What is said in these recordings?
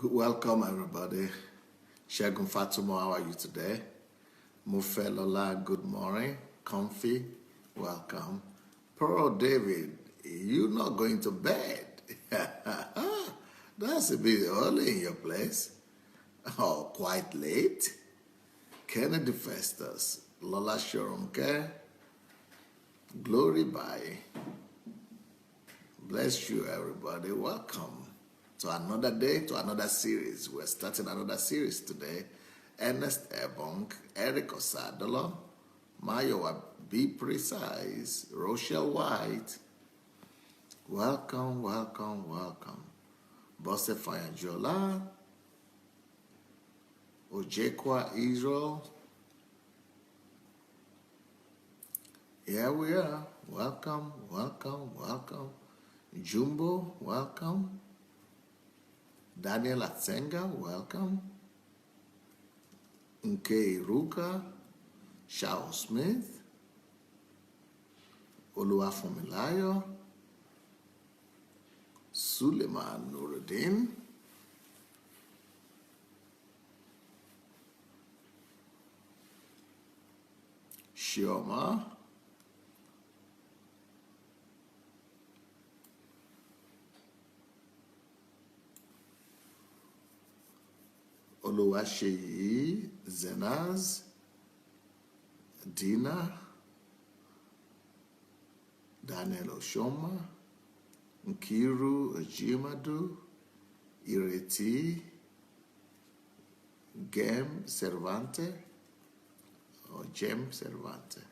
Welcome, everybody. Shegun Fatumo, how are you today? Mufelola, good morning. Comfy, welcome. Pearl David, you not going to bed? That's a bit early in your place. Oh, quite late. Kennedy Festus, Lola Shorumke, Glory Bye. Bless you, everybody. Welcome to another day, to another series. We're starting another series today. Ernest Ebong, Eric Osadolo, Mayowa Be Precise, Rochelle White. Welcome, welcome, welcome. Bose Fayanjola, Ojekwa Israel. Here we are. Welcome, welcome, welcome. Jumbo, welcome. Daniel Atsenga, welcome. Nke Ruka, Shao Smith, Oluwafunmilayo, Suleiman Nuruddin, Shioma, Oluwaseyi Zenaz, Dina, Daniel Oshoma, Nkiru Ojimadu, Ireti, Gem Cervante, or Gem Cervante,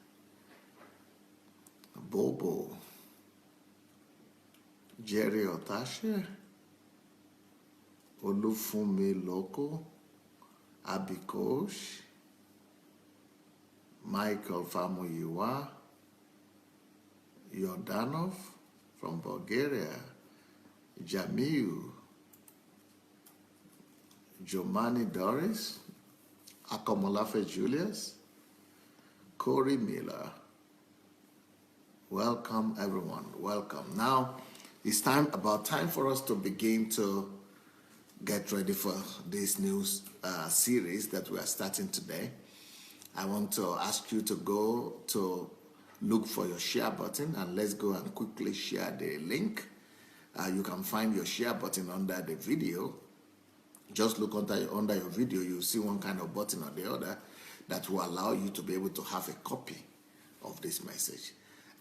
Bobo, Jerry Otashe, Olufumi Loko, Abikosh, Michael Famuyiwa, Yordanov from Bulgaria, Jamiu, Jomani Doris, Akomolafe Julius, Corey Miller. Welcome, everyone. Welcome. Now, it's about time for us to begin to get ready for this new series that we are starting today. I want to ask you to go to look for your share button, and let's go and quickly share the link. You can find your share button under the video. Just look under your video, you'll see one kind of button or the other that will allow you to be able to have a copy of this message.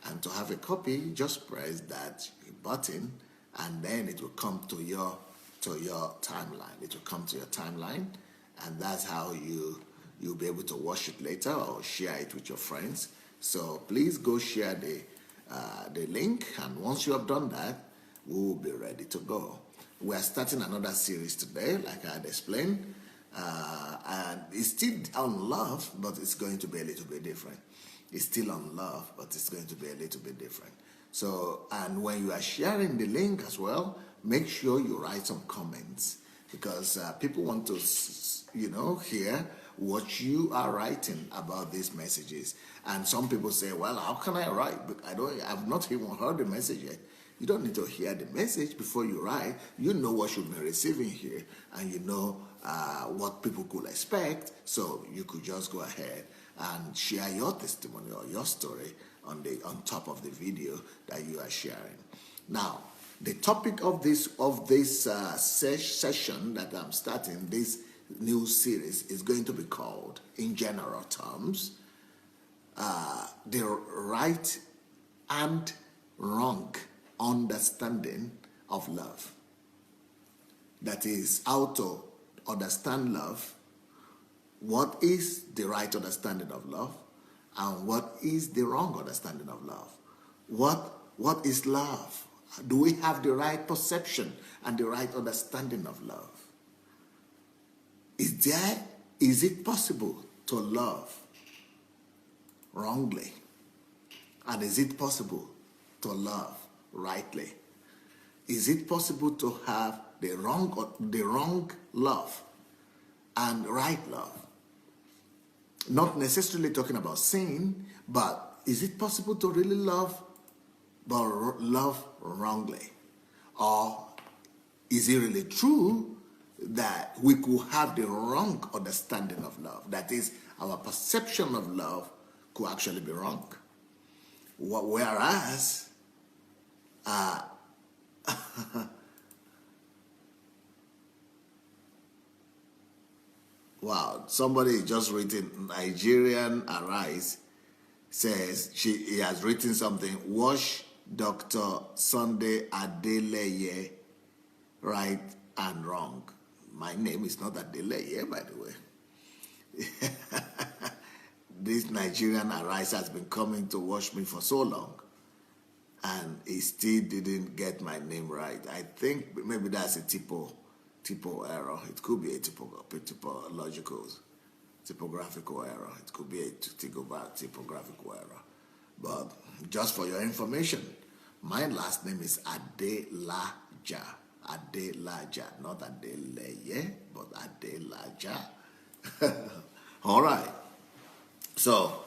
And to have a copy, just press that button, and then it will come to your timeline. It will come to your timeline, and that's how you'll be able to watch it later or share it with your friends. So please go share the link, and once you have done that, we will be ready to go. We are starting another series today, like I had explained, and it's still on love, but it's going to be a little bit different. It's still on love, but it's going to be a little bit different. So, and when you are sharing the link as well, make sure you write some comments, because people want to, hear what you are writing about these messages. And some people say, well, how can I write? But I've not even heard the message yet. You don't need to hear the message before you write. You know what you'll be receiving here, and you know what people could expect. So you could just go ahead and share your testimony or your story on top of the video that you are sharing. Now, the topic of this session that I'm starting, this new series, is going to be called, in general terms, the right and wrong understanding of love. That is, how to understand love, what is the right understanding of love, and what is the wrong understanding of love. What is love? Do we have the right perception and the right understanding of love? Is it possible to love wrongly? And is it possible to love rightly? Is it possible to have the wrong love and right love? Not necessarily talking about sin, but is it possible to really love, but love wrongly? Or is it really true that we could have the wrong understanding of love. That is, our perception of love could actually be wrong. Whereas, wow, somebody just written Nigerian Arise says he has written something. Wash Dr. Sandey Adelaja right and wrong. My name is not Adelaja, by the way. This Nigerian Arise has been coming to watch me for so long, and he still didn't get my name right. I think maybe that's a typo error. It could be a typographical error. It could be a typographical error. But just for your information, my last name is Adelaja. Adelaja, not Adelaja, but Adelaja. All right. So,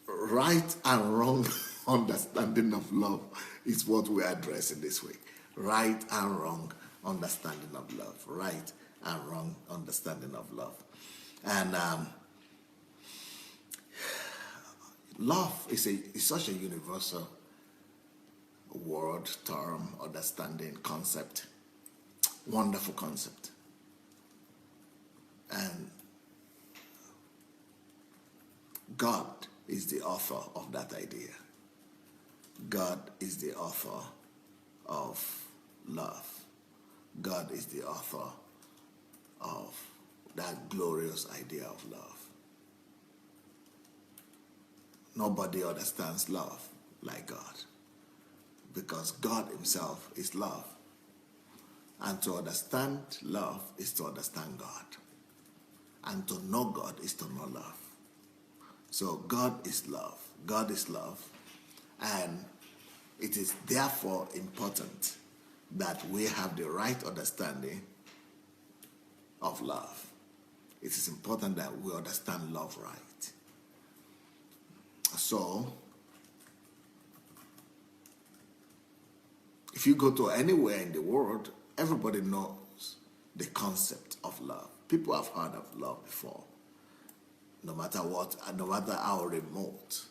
right and wrong understanding of love is what we're addressing this week. Right and wrong understanding of love. Right and wrong understanding of love. And love is such a universal word, term, understanding, concept. Wonderful concept. And God is the author of that idea. God is the author of love. God is the author of that glorious idea of love. Nobody understands love like God, because God himself is love. And to understand love is to understand God. And to know God is to know love. So God is love. God is love. And it is therefore important that we have the right understanding of love. It is important that we understand love right. So, if you go to anywhere in the world, everybody knows the concept of love. People have heard of love before. No matter what, and no matter how remote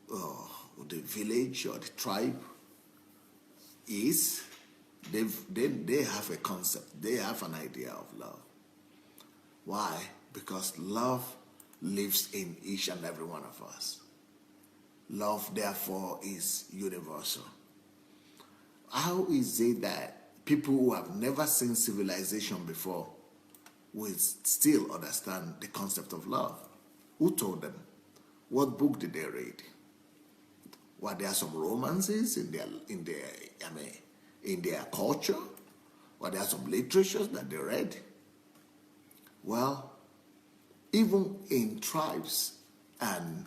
the village or the tribe is, they have a concept. They have an idea of love. Why? Because love lives in each and every one of us. Love, therefore, is universal. How is it that people who have never seen civilization before will still understand the concept of love? Who told them? What book did they read? Were there some romances in their culture? Were there some literatures that they read? Well, even in tribes and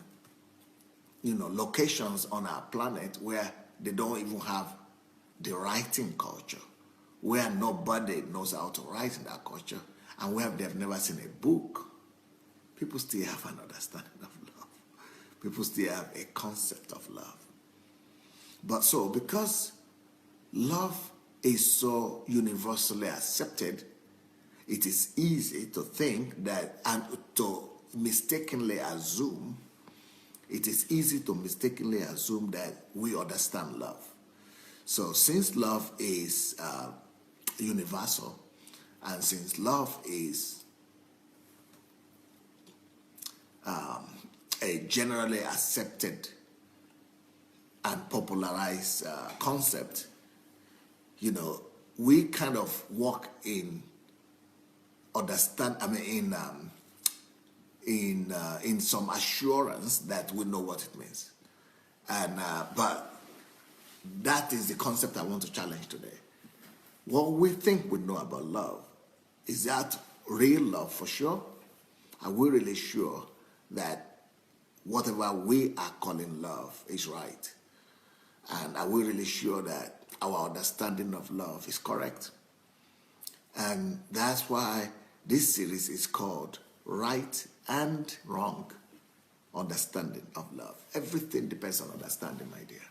locations on our planet where they don't even have the writing culture, where nobody knows how to write in that culture, and where they've never seen a book, people still have an understanding of love. People still have a concept of love. But so, because love is so universally accepted, it is easy to think that, and to mistakenly assume, it is easy to mistakenly assume that we understand love. So since love is universal, and since love is a generally accepted and popularized concept, we kind of walk in in some assurance that we know what it means. And but that is the concept I want to challenge today. What we think we know about love, is that real love for sure? Are we really sure that whatever we are calling love is right? And are we really sure that our understanding of love is correct? And that's why this series is called Right and Wrong Understanding of Love. Everything depends on understanding, my dear.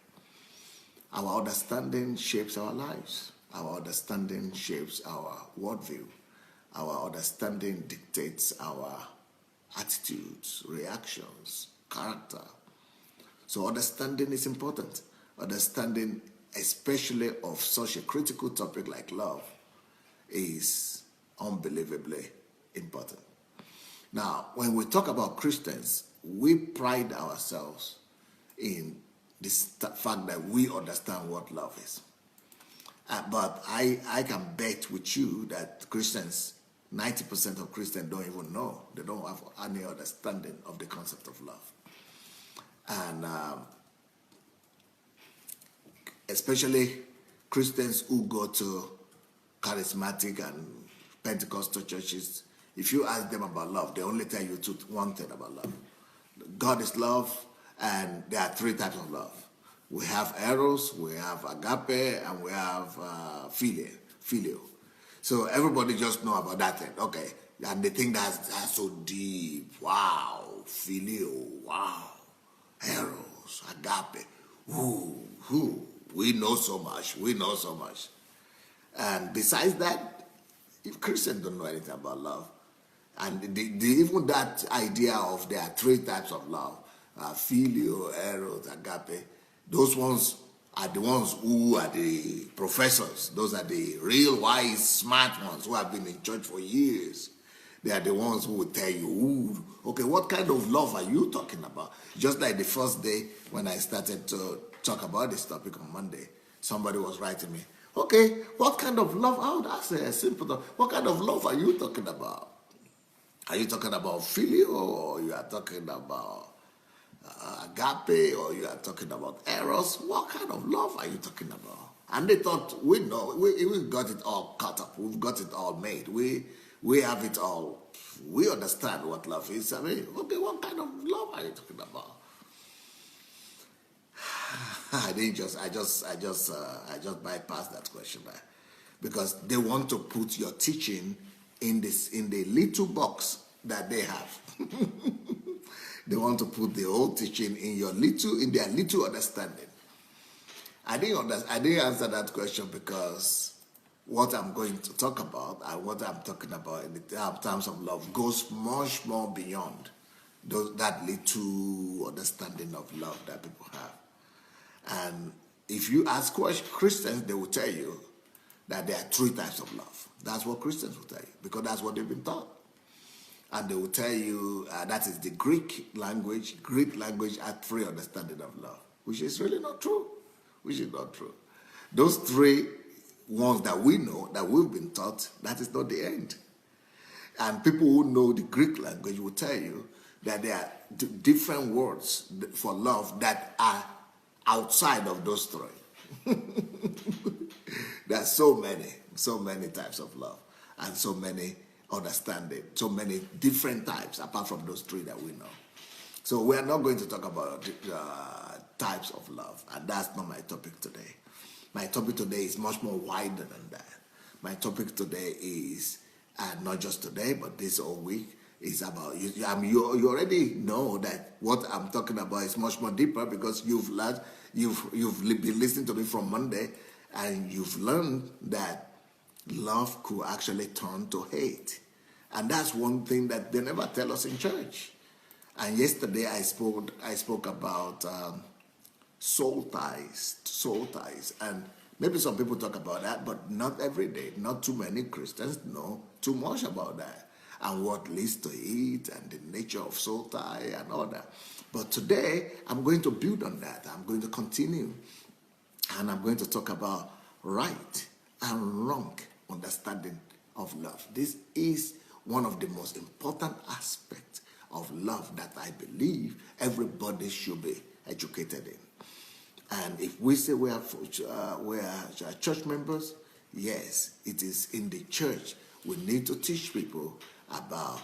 Our understanding shapes our lives. Our understanding shapes our worldview. Our understanding dictates our attitudes, reactions, character. So understanding is important. Understanding, especially of such a critical topic like love, is unbelievably important. Now, when we talk about Christians, we pride ourselves in this fact that we understand what love is. But I can bet with you that Christians, 90% of Christians don't even know. They don't have any understanding of the concept of love. And especially Christians who go to charismatic and Pentecostal churches, if you ask them about love, they only tell you one thing about love. God is love, and there are three types of love. We have eros, we have agape, and we have phileo. So everybody just know about that thing. Okay, and they think that's so deep. Wow, phileo, wow, eros, agape. Ooh, we know so much. We know so much. And besides that, if Christians don't know anything about love, and even that idea of there are three types of love, phileo, eros, agape, those ones are the ones who are the professors. Those are the real wise, smart ones who have been in church for years. They are the ones who will tell you, ooh, okay, what kind of love are you talking about? Just like the first day when I started to talk about this topic on Monday, somebody was writing me, okay, what kind of love? Oh, that's a simple thing. What kind of love are you talking about? Are you talking about phileo, or you are talking about agape, or you are talking about eros? What kind of love are you talking about? And they thought, we know, we got it all cut up. We've got it all made. We have it all. We understand what love is. I mean, okay, what kind of love are you talking about? I just bypassed that question there, because they want to put your teaching in the little box that they have. They want to put the whole teaching in their little understanding. I didn't answer that question, because what I'm going to talk about and what I'm talking about in terms of love goes much more beyond that little understanding of love that people have. And if you ask Christians, they will tell you that there are three types of love. That's what Christians will tell you, because that's what they've been taught. And they will tell you that is the Greek language. Greek language has three understanding of love, which is really not true. Which is not true. Those three ones that we know, that we've been taught, that is not the end. And people who know the Greek language will tell you that there are different words for love that are outside of those three. There are so many types of love, and so many understanding, so many different types apart from those three that we know. So we are not going to talk about types of love, and that's not my topic today. My topic today is much more wider than that. My topic today is, and not just today, but this whole week, is about, you already know that what I'm talking about is much more deeper, because you've been listening to me from Monday, and you've learned that love could actually turn to hate. And that's one thing that they never tell us in church. And yesterday I spoke about soul ties. And maybe some people talk about that, but not every day. Not too many Christians know too much about that, and what leads to it, and the nature of soul tie and all that. But today I'm going to build on that. I'm going to continue, and I'm going to talk about right and wrong understanding of love. This is one of the most important aspects of love that I believe everybody should be educated in. And if we say we are church members, yes, it is in the church. We need to teach people about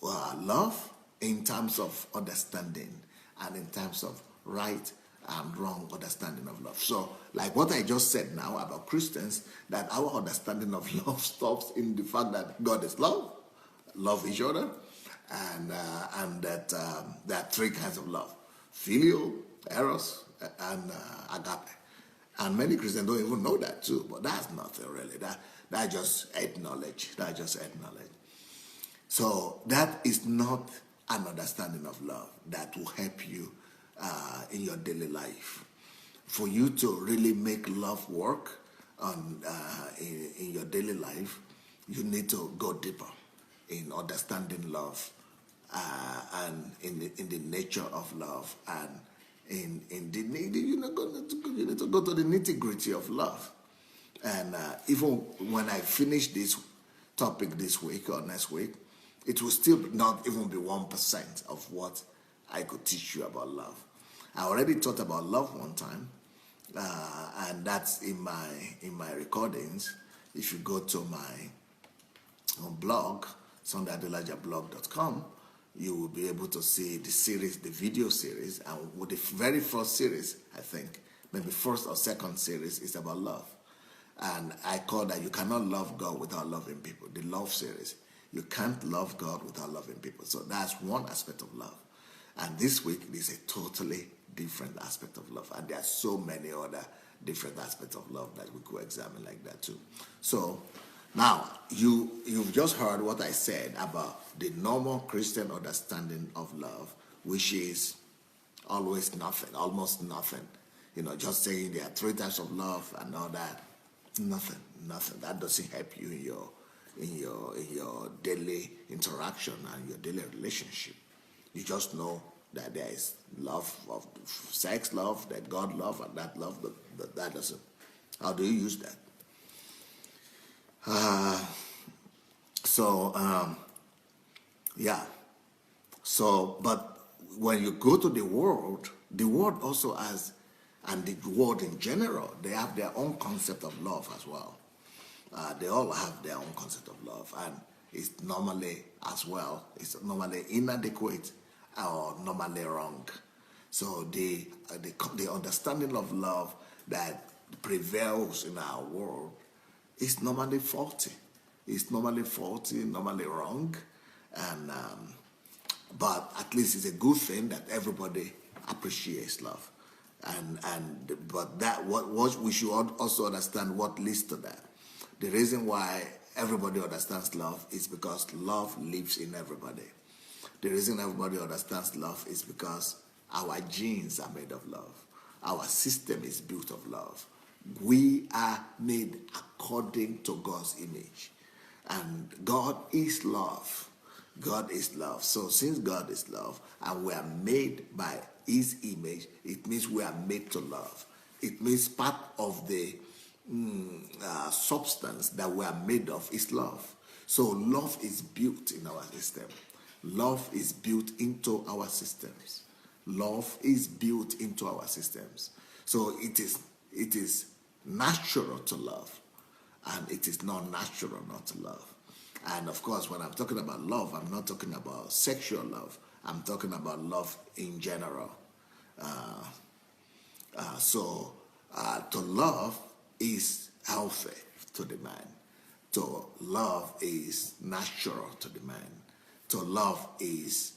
love in terms of understanding, and in terms of right and wrong understanding of love. So, like what I just said now about Christians, that our understanding of love stops in the fact that God is love each other, and that there are three kinds of love: filial, eros, and agape. And many Christians don't even know that too, but that's nothing really. That just add knowledge. That just add knowledge. So that is not an understanding of love that will help you in your daily life. For you to really make love work in your daily life, you need to go deeper in understanding love and in the nature of love, and in the need. You need to go to the nitty-gritty of love. And even when I finish this topic this week or next week, it will still not even be 1% of what I could teach you about love. I already taught about love one time, and that's in my recordings. If you go to my blog, SandeiAdelajaBlog.com, you will be able to see the series, the video series, and with the very first series, I think, maybe first or second series, is about love. And I call that You Cannot Love God Without Loving People, the love series. You can't love God without loving people. So that's one aspect of love. And this week is a totally different aspect of love. And there are so many other different aspects of love that we could examine like that too. So now you've just heard what I said about the normal Christian understanding of love, which is always nothing, almost nothing. Just saying there are 3 types of love and all that. Nothing. That doesn't help you in your daily interaction and your daily relationship. You just know that there is love of sex love, that God love, and that love, but that doesn't. How do you use that? But when you go to the world also has, and the world in general, they have their own concept of love as well. They all have their own concept of love, and it's normally inadequate or normally wrong. So the understanding of love that prevails in our world is normally faulty. It's normally faulty, normally wrong, and but at least it's a good thing that everybody appreciates love, but that what we should also understand what leads to that. The reason why everybody understands love is because love lives in everybody. The reason everybody understands love is because our genes are made of love. Our system is built of love. We are made according to God's image. And God is love. God is love. So since God is love and we are made by His image, it means we are made to love. It means part of the substance that we are made of is love. So love is built in our system. Love is built into our systems. Love is built into our systems. So it is natural to love, and it is not natural not to love. And of course, when I'm talking about love, I'm not talking about sexual love. I'm talking about love in general. To love is healthy to the man. To love is natural to the man. To love is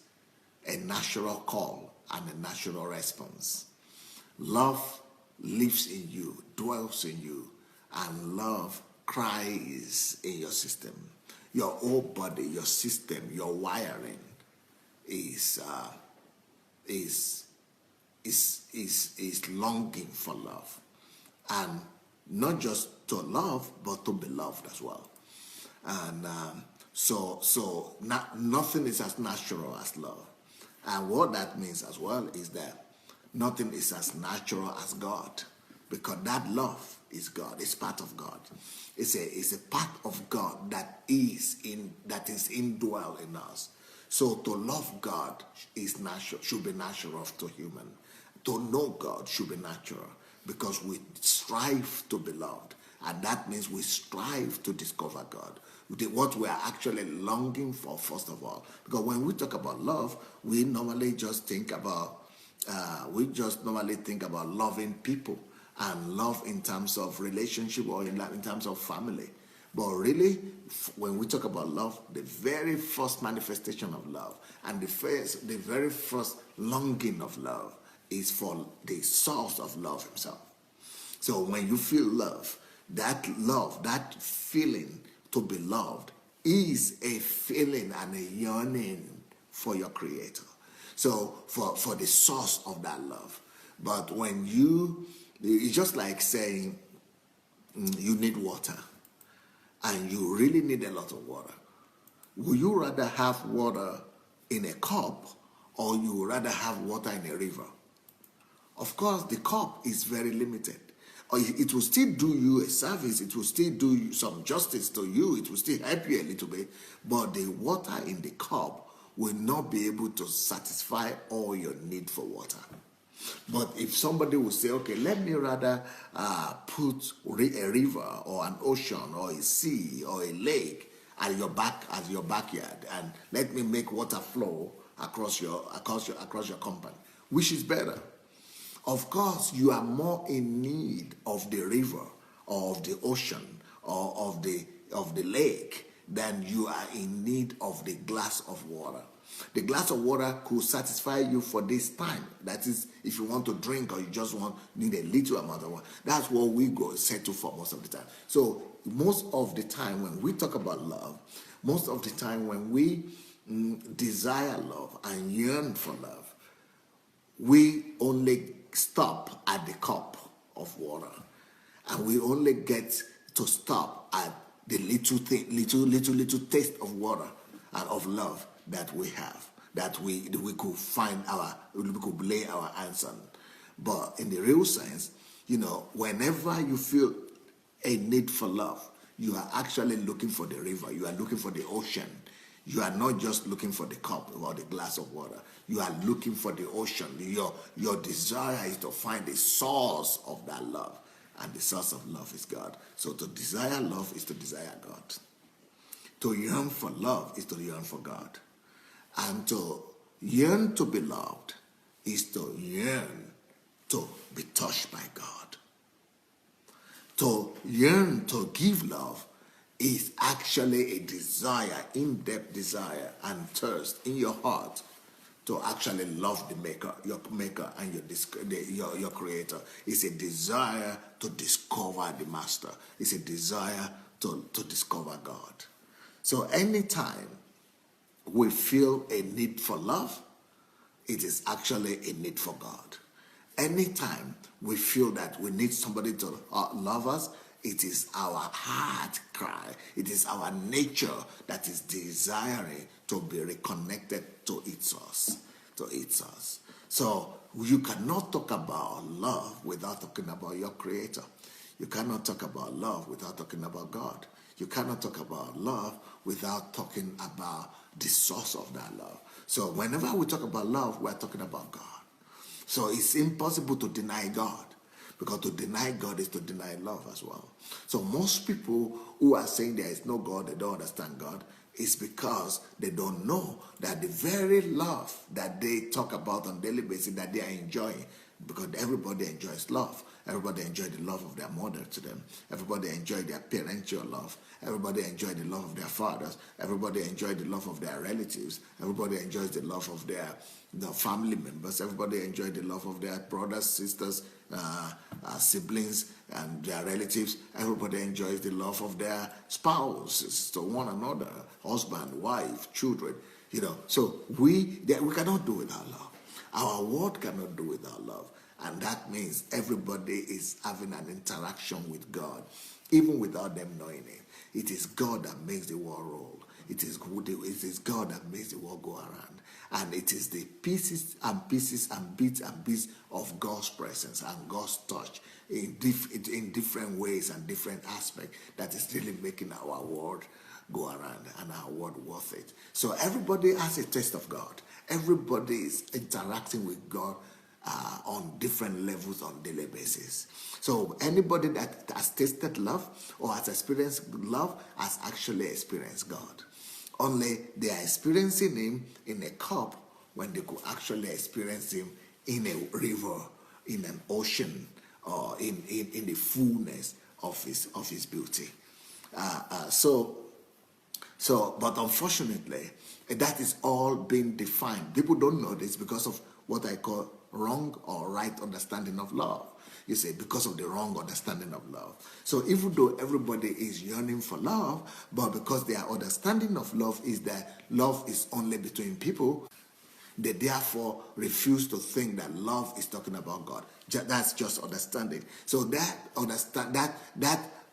a natural call and a natural response. Love lives in you, dwells in you, and love cries in your system. Your whole body, your system, your wiring is longing for love, and not just to love, but to be loved as well. And nothing is as natural as love. And what that means as well is that nothing is as natural as God, because that love is God. It's part of God. It's a part of God that is indwell in us. So to love God is natural, should be natural to human. To know God should be natural, because we strive to be loved, and that means we strive to discover God. What we are actually longing for, first of all, because when we talk about love, we normally just think about loving people and love in terms of relationship or in terms of family. But really, when we talk about love, the very first manifestation of love and the very first longing of love is for the source of love himself. So when you feel love, that feeling to be loved is a feeling and a yearning for your Creator. So for the source of that love. But when it's just like saying you need water and you really need a lot of water. Would you rather have water in a cup or you would rather have water in a river? Of course, the cup is very limited. It will still do you a service. It will still do you some justice to you. It will still help you a little bit. But the water in the cup will not be able to satisfy all your need for water. But if somebody will say, okay, let me rather put a river or an ocean or a sea or a lake at your backyard, and let me make water flow across your compound, which is better? Of course, you are more in need of the river or of the ocean or of the lake than you are in need of the glass of water. The glass of water could satisfy you for this time. That is, if you want to drink or you just need a little amount of water. That's what we go settle for most of the time. So most of the time when we talk about love, most of the time when we desire love and yearn for love, we only stop at the cup of water, and we only get to stop at the little taste of water and of love that we have, that we could lay our hands on. But in the real sense, whenever you feel a need for love, you are actually looking for the river, you are looking for the ocean. You are not just looking for the cup or the glass of water. You are looking for the ocean. Your desire is to find the source of that love. And the source of love is God. So to desire love is to desire God. To yearn for love is to yearn for God. And to yearn to be loved is to yearn to be touched by God. To yearn to give love is actually a desire, in-depth desire and thirst in your heart to actually love your maker and your creator. It's a desire to discover the master. It's a desire to discover God. So anytime we feel a need for love, it is actually a need for God. Anytime we feel that we need somebody to love us, it is our heart cry. It is our nature that is desiring to be reconnected to its source. So you cannot talk about love without talking about your Creator. You cannot talk about love without talking about God. You cannot talk about love without talking about the source of that love. So whenever we talk about love, we're talking about God. So it's impossible to deny God, because to deny God is to deny love as well. So most people who are saying there is no God, they don't understand God, is because they don't know that the very love that they talk about on a daily basis that they are enjoying, because everybody enjoys love. Everybody enjoys the love of their mother to them. Everybody enjoys their parental love. Everybody enjoys the love of their fathers. Everybody enjoys the love of their relatives. Everybody enjoys the love of their family members. Everybody enjoys the love of their brothers, sisters, siblings, and their relatives. Everybody enjoys the love of their spouses to one another, husband, wife, children. So we cannot do without love. Our world cannot do without love. And that means everybody is having an interaction with God, even without them knowing it. It is God that makes the world roll. It is God that makes the world go around. And it is the pieces and bits of God's presence and God's touch in different ways and different aspects that is really making our world go around and our world worth it. So everybody has a taste of God. Everybody is interacting with God on different levels on a daily basis. So anybody that has tasted love or has experienced love has actually experienced God. Only they are experiencing Him in a cup when they could actually experience Him in a river, in an ocean, or in the fullness of His beauty. But unfortunately, that is all being defined. People don't know this because of what I call wrong or right understanding of love. You say, because of the wrong understanding of love. So even though everybody is yearning for love, but because their understanding of love is that love is only between people, they therefore refuse to think that love is talking about God. That's just understanding. So that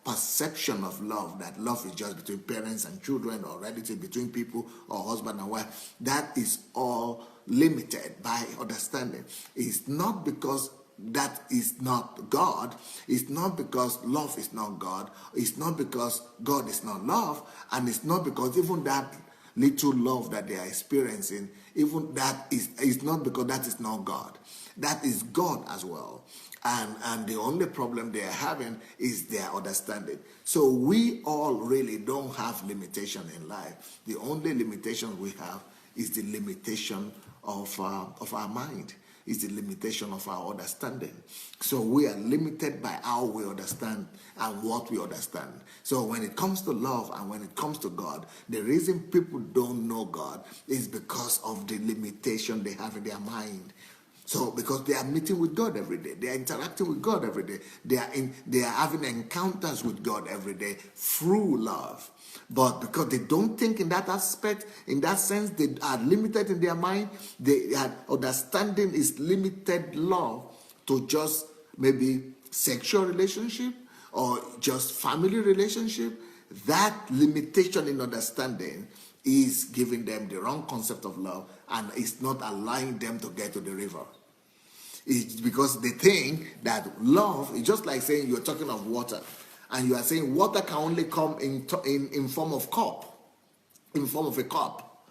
perception of love, that love is just between parents and children, or relative between people, or husband and wife, that is all limited by understanding. It's not because that is not God. It's not because love is not God. It's not because God is not love. And it's not because even that little love that they are experiencing, even that is not because that is not God. That is God as well. And the only problem they are having is their understanding. So we all really don't have limitation in life. The only limitation we have is the limitation of our mind. Is the limitation of our understanding. So we are limited by how we understand and what we understand. So when it comes to love and when it comes to God, the reason people don't know God is because of the limitation they have in their mind. So because they are meeting with God every day, they are interacting with God every day, they are having encounters with God every day through love. But because they don't think in that aspect, in that sense, they are limited in their mind. Their understanding is limited love to just maybe sexual relationship or just family relationship. That limitation in understanding is giving them the wrong concept of love, and it's not allowing them to get to the river. It's because they think that love is just like saying you're talking of water, and you are saying water can only come in form of cup, in form of a cup.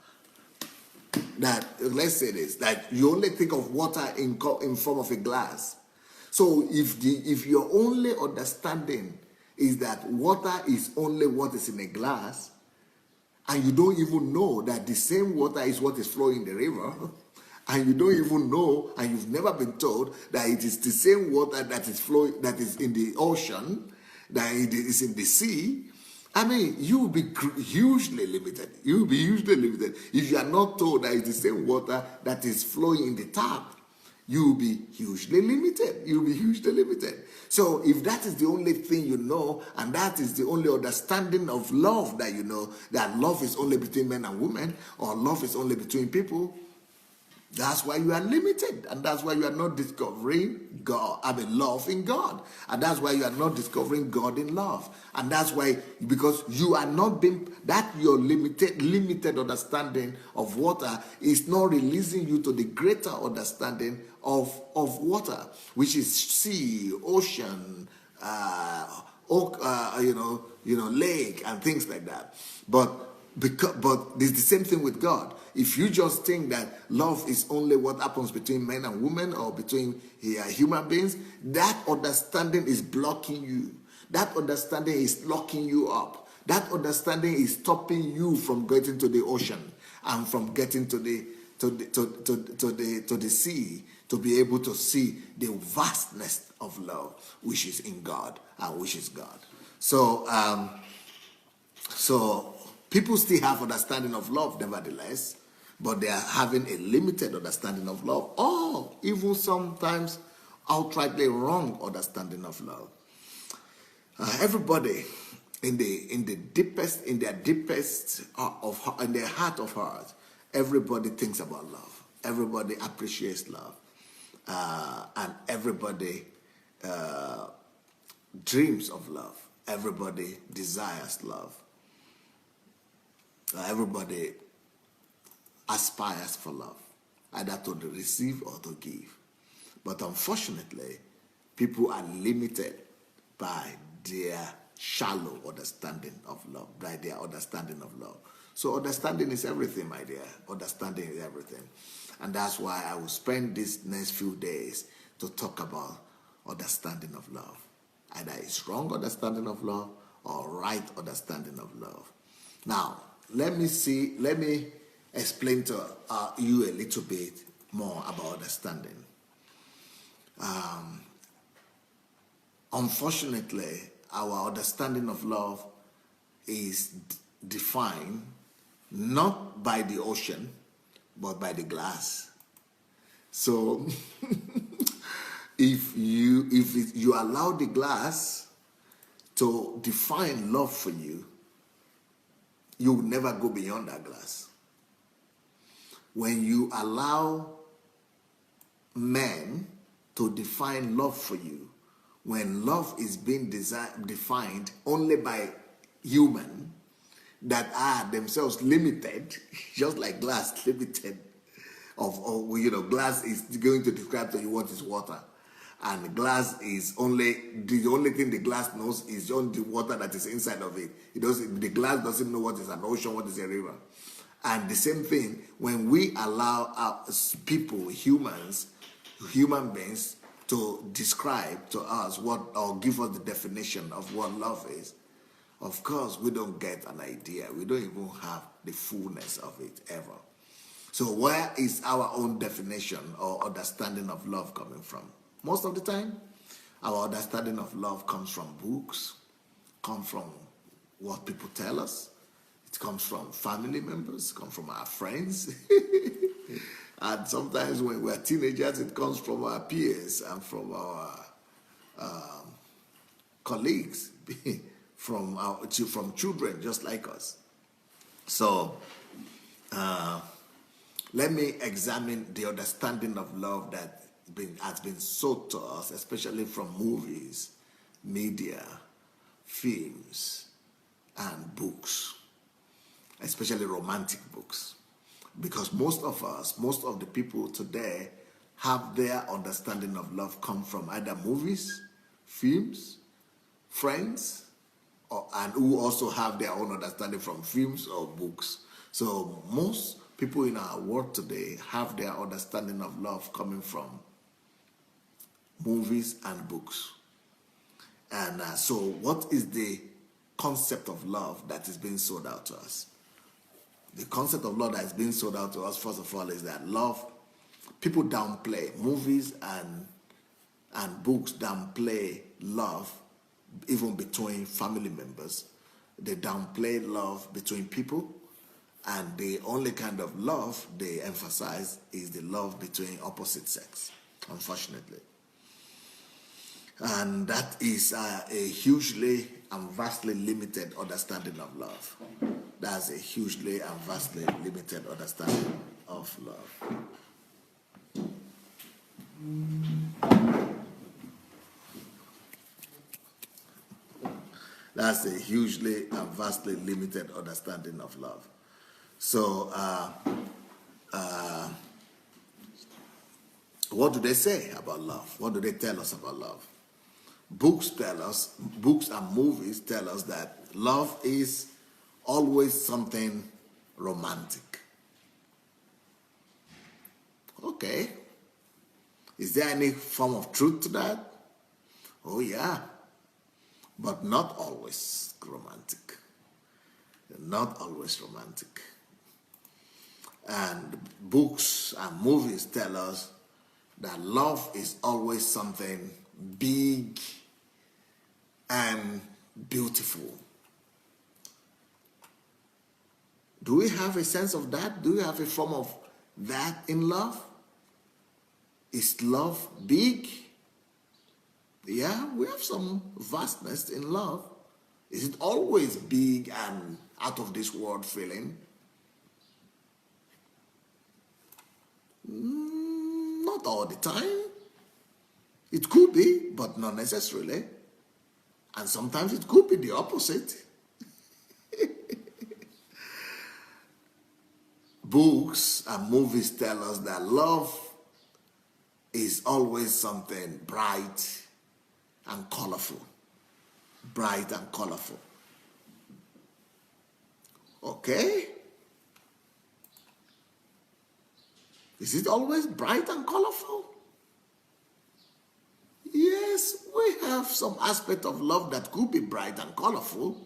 That, let's say this, that you only think of water in form of a glass. So if your only understanding is that water is only what is in a glass, and you don't even know that the same water is what is flowing in the river, and you don't even know, and you've never been told that it is the same water that is flowing, that is in the ocean, that it is in the sea, I mean, you will be hugely limited. You will be hugely limited. If you are not told that it's the same water that is flowing in the tap, you will be hugely limited. You will be hugely limited. So if that is the only thing you know, and that is the only understanding of love that you know, that love is only between men and women, or love is only between people, that's why you are limited, and that's why you are not discovering God, love in God, and that's why you are not discovering God in love, and that's why, because you are not being, that your limited understanding of water is not releasing you to the greater understanding of water, which is sea, ocean, lake, and things like that. But it's the same thing with God. If you just think that love is only what happens between men and women, or between human beings, that understanding is blocking you. That understanding is locking you up. That understanding is stopping you from getting to the ocean and from getting to the sea, to be able to see the vastness of love, which is in God and which is God. So people still have understanding of love, nevertheless, but they are having a limited understanding of love, or even sometimes outrightly wrong understanding of love. Everybody, in their heart of hearts, everybody thinks about love. Everybody appreciates love, and everybody dreams of love. Everybody desires love. Everybody aspires for love, either to receive or to give. But unfortunately, people are limited by their shallow understanding of love, by their understanding of love. So understanding is everything, my dear. Understanding is everything. And that's why I will spend these next few days to talk about understanding of love. Either it's wrong understanding of love or right understanding of love. Now, let me explain to you a little bit more about understanding. Unfortunately, our understanding of love is defined not by the ocean, but by the glass. So If you allow the glass to define love for you, you will never go beyond that glass. When you allow men to define love for you, when love is being defined only by human that are themselves limited, just like glass limited glass is going to describe to you what is water, and glass is the only thing the glass knows is just the water that is inside of it. The glass doesn't know what is an ocean, what is a river. And the same thing, when we allow our people, human beings, to describe to us or give us the definition of what love is, of course, we don't get an idea. We don't even have the fullness of it ever. So where is our own definition or understanding of love coming from? Most of the time, our understanding of love comes from books, comes from what people tell us. It comes from family members, comes from our friends. And sometimes when we're teenagers, it comes from our peers and from our colleagues, from children just like us. So let me examine the understanding of love that has been sold to us, especially from movies, media, films, and books, especially romantic books. Because most of the people today have their understanding of love come from either movies, films, friends, and who also have their own understanding from films or books. So most people in our world today have their understanding of love coming from movies and books. And so what is the concept of love that is being sold out to us? The concept of love that is being sold out to us, first of all, is that love, people downplay, movies and books downplay love even between family members. They downplay love between people, and the only kind of love they emphasize is the love between opposite sex, unfortunately. And that is a hugely and vastly limited understanding of love. That's a hugely and vastly limited understanding of love. That's a hugely and vastly limited understanding of love. So, what do they say about love? What do they tell us about love? Books and movies tell us that love is always something romantic. Okay. Is there any form of truth to that? Oh, yeah. But not always romantic. Not always romantic. And books and movies tell us that love is always something big and beautiful. Do we have a sense of that? Do we have a form of that in love? Is love big? Yeah, we have some vastness in love. Is it always big and out of this world feeling? Not all the time. It could be, but not necessarily. And sometimes it could be the opposite. Books and movies tell us that love is always something bright and colorful. Bright and colorful. Okay? Is it always bright and colorful? Yes, we have some aspect of love that could be bright and colorful,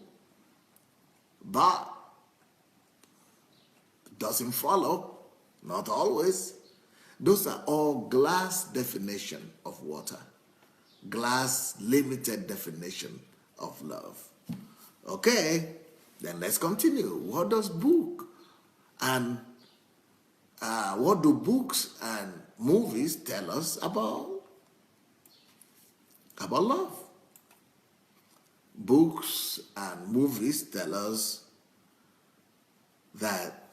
but it doesn't follow, not always. Those are all glass definition of water, glass limited definition of love. Okay, then let's continue. What does book and what do books and movies tell us about about love. Books and movies tell us that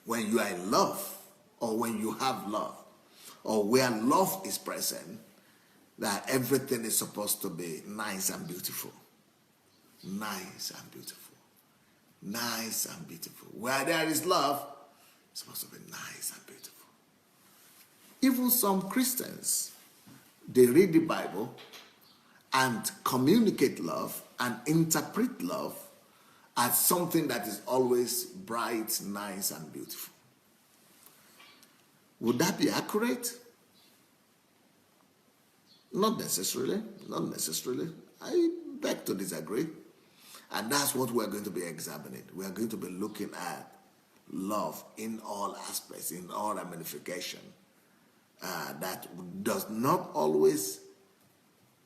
when you are in love, or when you have love, or where love is present, that everything is supposed to be nice and beautiful. Nice and beautiful. Nice and beautiful. Where there is love, it's supposed to be nice and beautiful. Even some Christians, they read the Bible and communicate love and interpret love as something that is always bright, nice, and beautiful. Would that be accurate? Not necessarily. Not necessarily. I beg to disagree. And that's what we're going to be examining. We are going to be looking at love in all aspects, in all ramifications. That does not always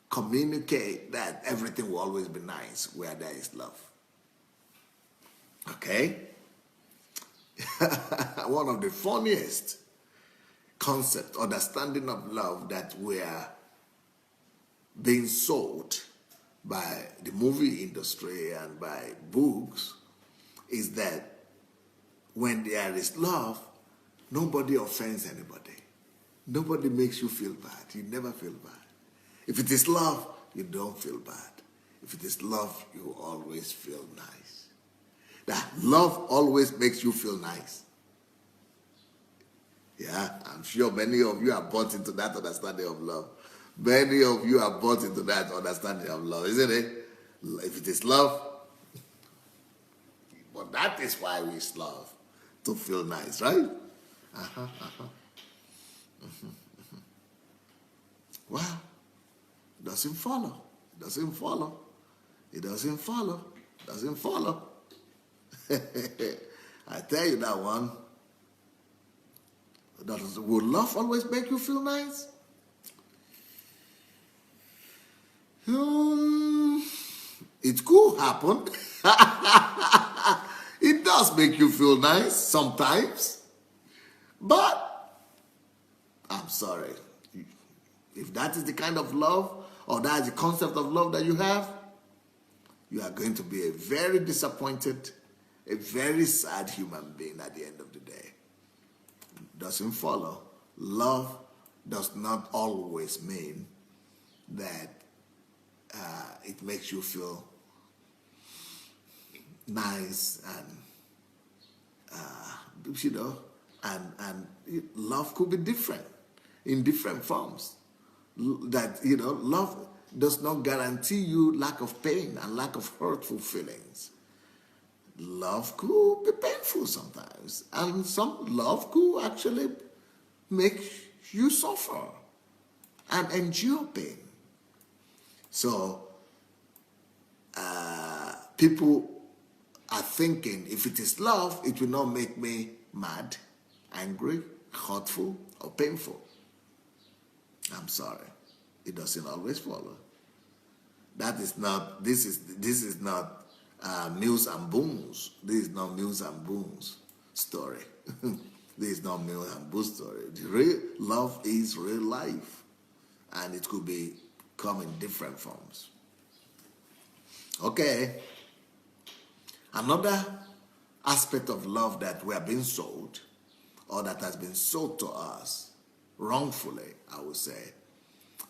communicate that everything will always be nice where there is love. Okay? One of the funniest concept, understanding of love that we are being sold by the movie industry and by books is that when there is love, nobody offends anybody. Nobody makes you feel bad. You never feel bad. If it is love, you don't feel bad. If it is love, you always feel nice. That love always makes you feel nice. Yeah, I'm sure many of you are bought into that understanding of love. Many of you are bought into that understanding of love, isn't it? If it is love, but that is why we love, to feel nice, right? Well, it doesn't follow. It doesn't follow. It doesn't follow. It doesn't follow. I tell you that one. Would love always make you feel nice? It could happen. It does make you feel nice sometimes. But I'm sorry. If that is the kind of love, or that is the concept of love that you have, you are going to be a very disappointed, a very sad human being at the end of the day. Doesn't follow. Love does not always mean that it makes you feel nice and and love could be different in different forms. That love does not guarantee you lack of pain and lack of hurtful feelings. Love could be painful sometimes, and some love could actually make you suffer and endure pain. So people are thinking, if it is love, it will not make me mad, angry, hurtful, or painful. I'm sorry, it doesn't always follow. That is not. This is not Mills and Boons. This is not Mills and Boons story. This is not Mills and Boons story. The real love is real life, and it could come in different forms. Okay. Another aspect of love that we are being sold, or that has been sold to us wrongfully, I would say,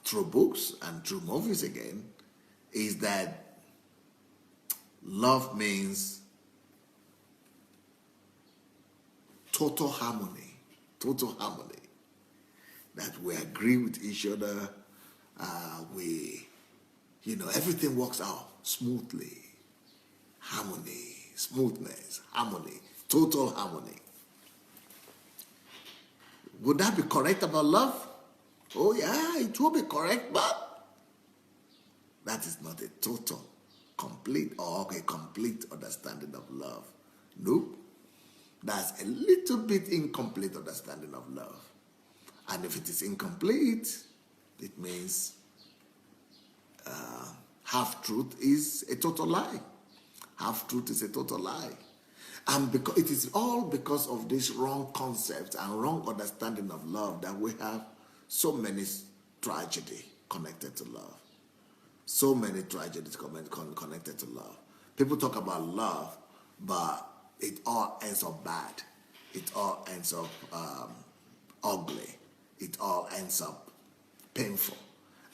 through books and through movies again, is that love means total harmony. Total harmony. That we agree with each other. Everything works out smoothly. Harmony, smoothness, harmony, total harmony. Would that be correct about love? Oh yeah, it will be correct, but that is not a total, complete, or a complete understanding of love. Nope. That's a little bit incomplete understanding of love. And if it is incomplete, it means half-truth is a total lie. Half-truth is a total lie. And because it is all because of this wrong concept and wrong understanding of love that we have so many tragedy connected to love. So many tragedies connected to love. People talk about love, but it all ends up bad. It all ends up ugly. It all ends up painful.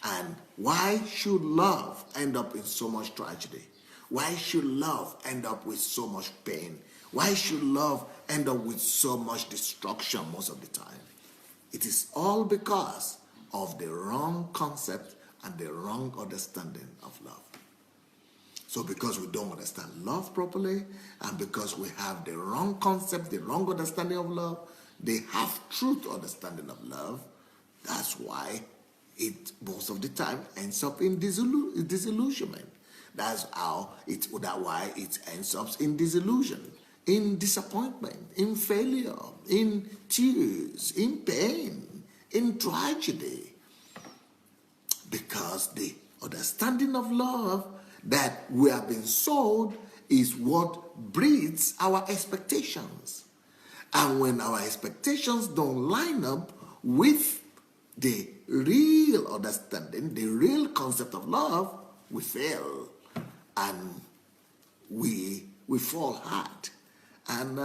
And why should love end up in so much tragedy? Why should love end up with so much pain? Why should love end up with so much destruction most of the time? It is all because of the wrong concept and the wrong understanding of love. So because we don't understand love properly, and because we have the wrong concept, the wrong understanding of love, the half-truth understanding of love, that's why it most of the time ends up in disillusionment. That's why it ends up in disillusion, in disappointment, in failure, in tears, in pain, in tragedy. Because the understanding of love that we have been sold is what breeds our expectations. And when our expectations don't line up with the real understanding, the real concept of love, we fail and we fall hard. And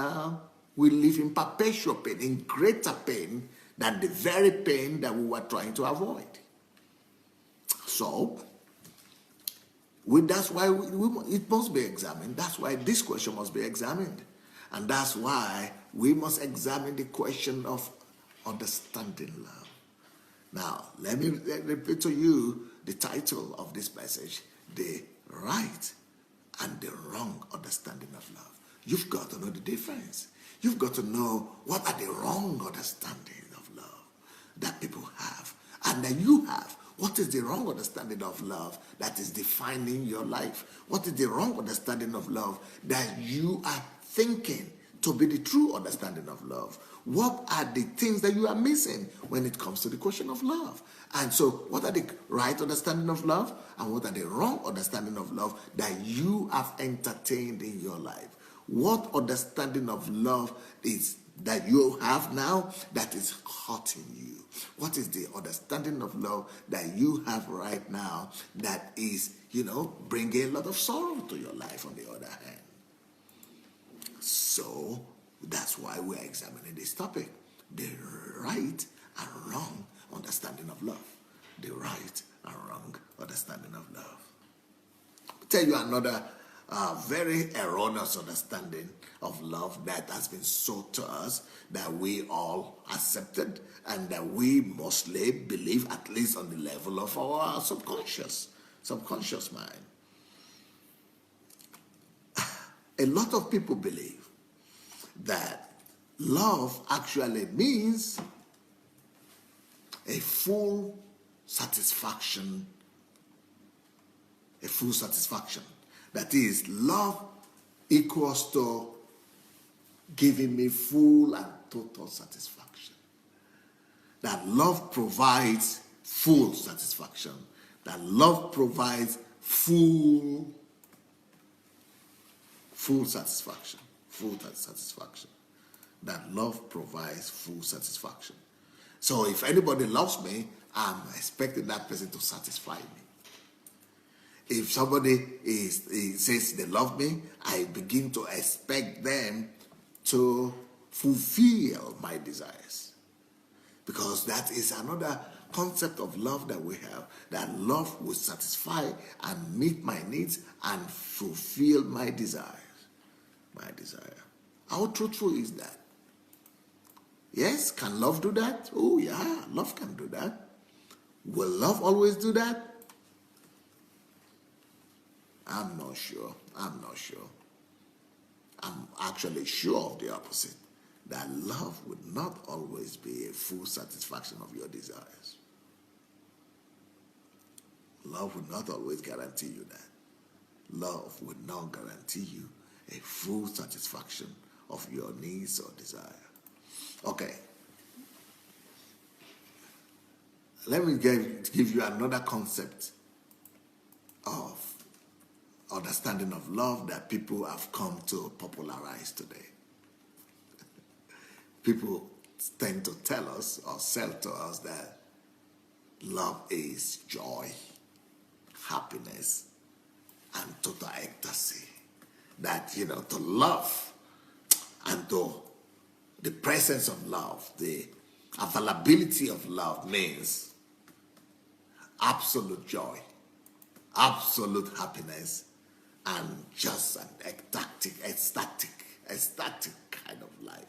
we live in perpetual pain, in greater pain than the very pain that we were trying to avoid. So, that's why it must be examined. That's why this question must be examined. And that's why we must examine the question of understanding love. Now, let me repeat to you the title of this message: The Right and the Wrong Understanding of Love. You've got to know the difference. You've got to know what are the wrong understanding of love that people have and that you have. What is the wrong understanding of love that is defining your life? What is the wrong understanding of love that you are thinking to be the true understanding of love? What are the things that you are missing when it comes to the question of love? And so, what are the right understanding of love and what are the wrong understanding of love that you have entertained in your life? What understanding of love is that you have now that is hurting you? What is the understanding of love that you have right now that is, bringing a lot of sorrow to your life on the other hand? So that's why we're examining this topic: the right and wrong understanding of love. The right and wrong understanding of love. I'll tell you another very erroneous understanding of love that has been sold to us, that we all accepted and that we mostly believe, at least on the level of our subconscious mind. A lot of people believe that love actually means a full satisfaction. That is, love equals to giving me full and total satisfaction. That love provides full satisfaction. That love provides full satisfaction. That love provides full satisfaction. So if anybody loves me, I'm expecting that person to satisfy me. If somebody says they love me, I begin to expect them to fulfill my desires. Because that is another concept of love that we have, that love will satisfy and meet my needs and fulfill my desires. How truthful is that? Yes, can love do that? Oh yeah, love can do that. Will love always do that? I'm not sure. I'm actually sure of the opposite. That love would not always be a full satisfaction of your desires. Love would not always guarantee you that. Love would not guarantee you a full satisfaction of your needs or desire. Okay. Let me give you another concept of understanding of love that people have come to popularize today. People tend to tell us or sell to us that love is joy. happiness, and total ecstasy. That, to love and to the presence of love, the availability of love means absolute joy, absolute happiness, and just an ecstatic kind of life.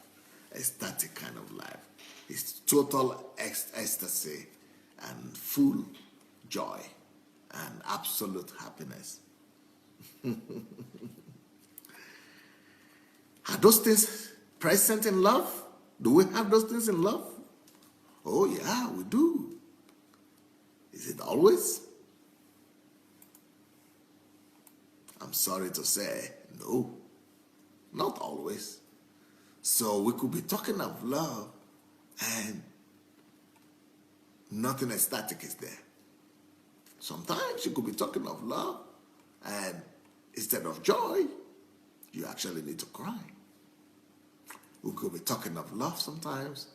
Ecstatic kind of life. It's total ecstasy and full joy and absolute happiness. Are those things present in love? Do we have those things in love? Oh yeah, we do. Is it always? I'm sorry to say, no, not always. So we could be talking of love and nothing ecstatic is there. Sometimes you could be talking of love and instead of joy, you actually need to cry. We could be talking of love sometimes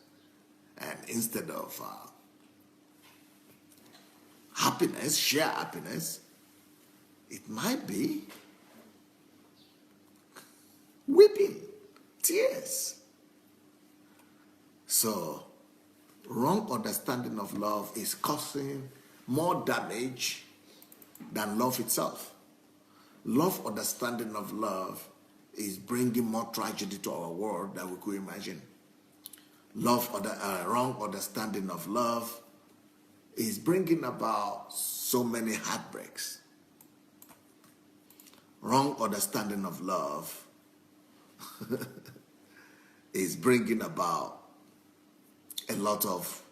and instead of happiness, share happiness, it might be weeping, tears. So, wrong understanding of love is causing more damage than love itself. Love understanding of love is bringing more tragedy to our world than we could imagine. Wrong understanding of love is bringing about so many heartbreaks. Wrong understanding of love is bringing about a lot of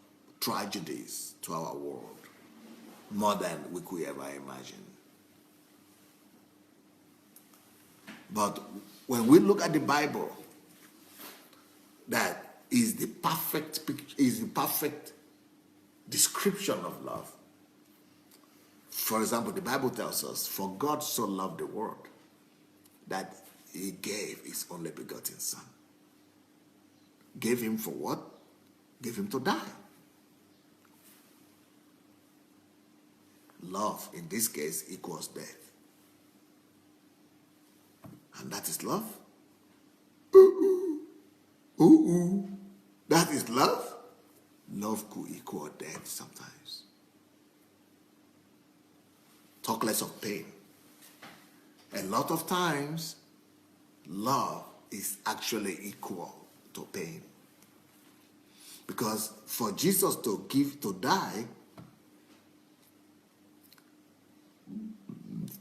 tragedies to our world, more than we could ever imagine. But when we look at the Bible, that is the perfect description of love. For example, the Bible tells us, for God so loved the world that he gave his only begotten son. Gave him for what? Gave him to die. Love, in this case, equals death. And that is love. That is love. Love could equal death sometimes. Talk less of pain. A lot of times, love is actually equal to pain. Because for Jesus to die,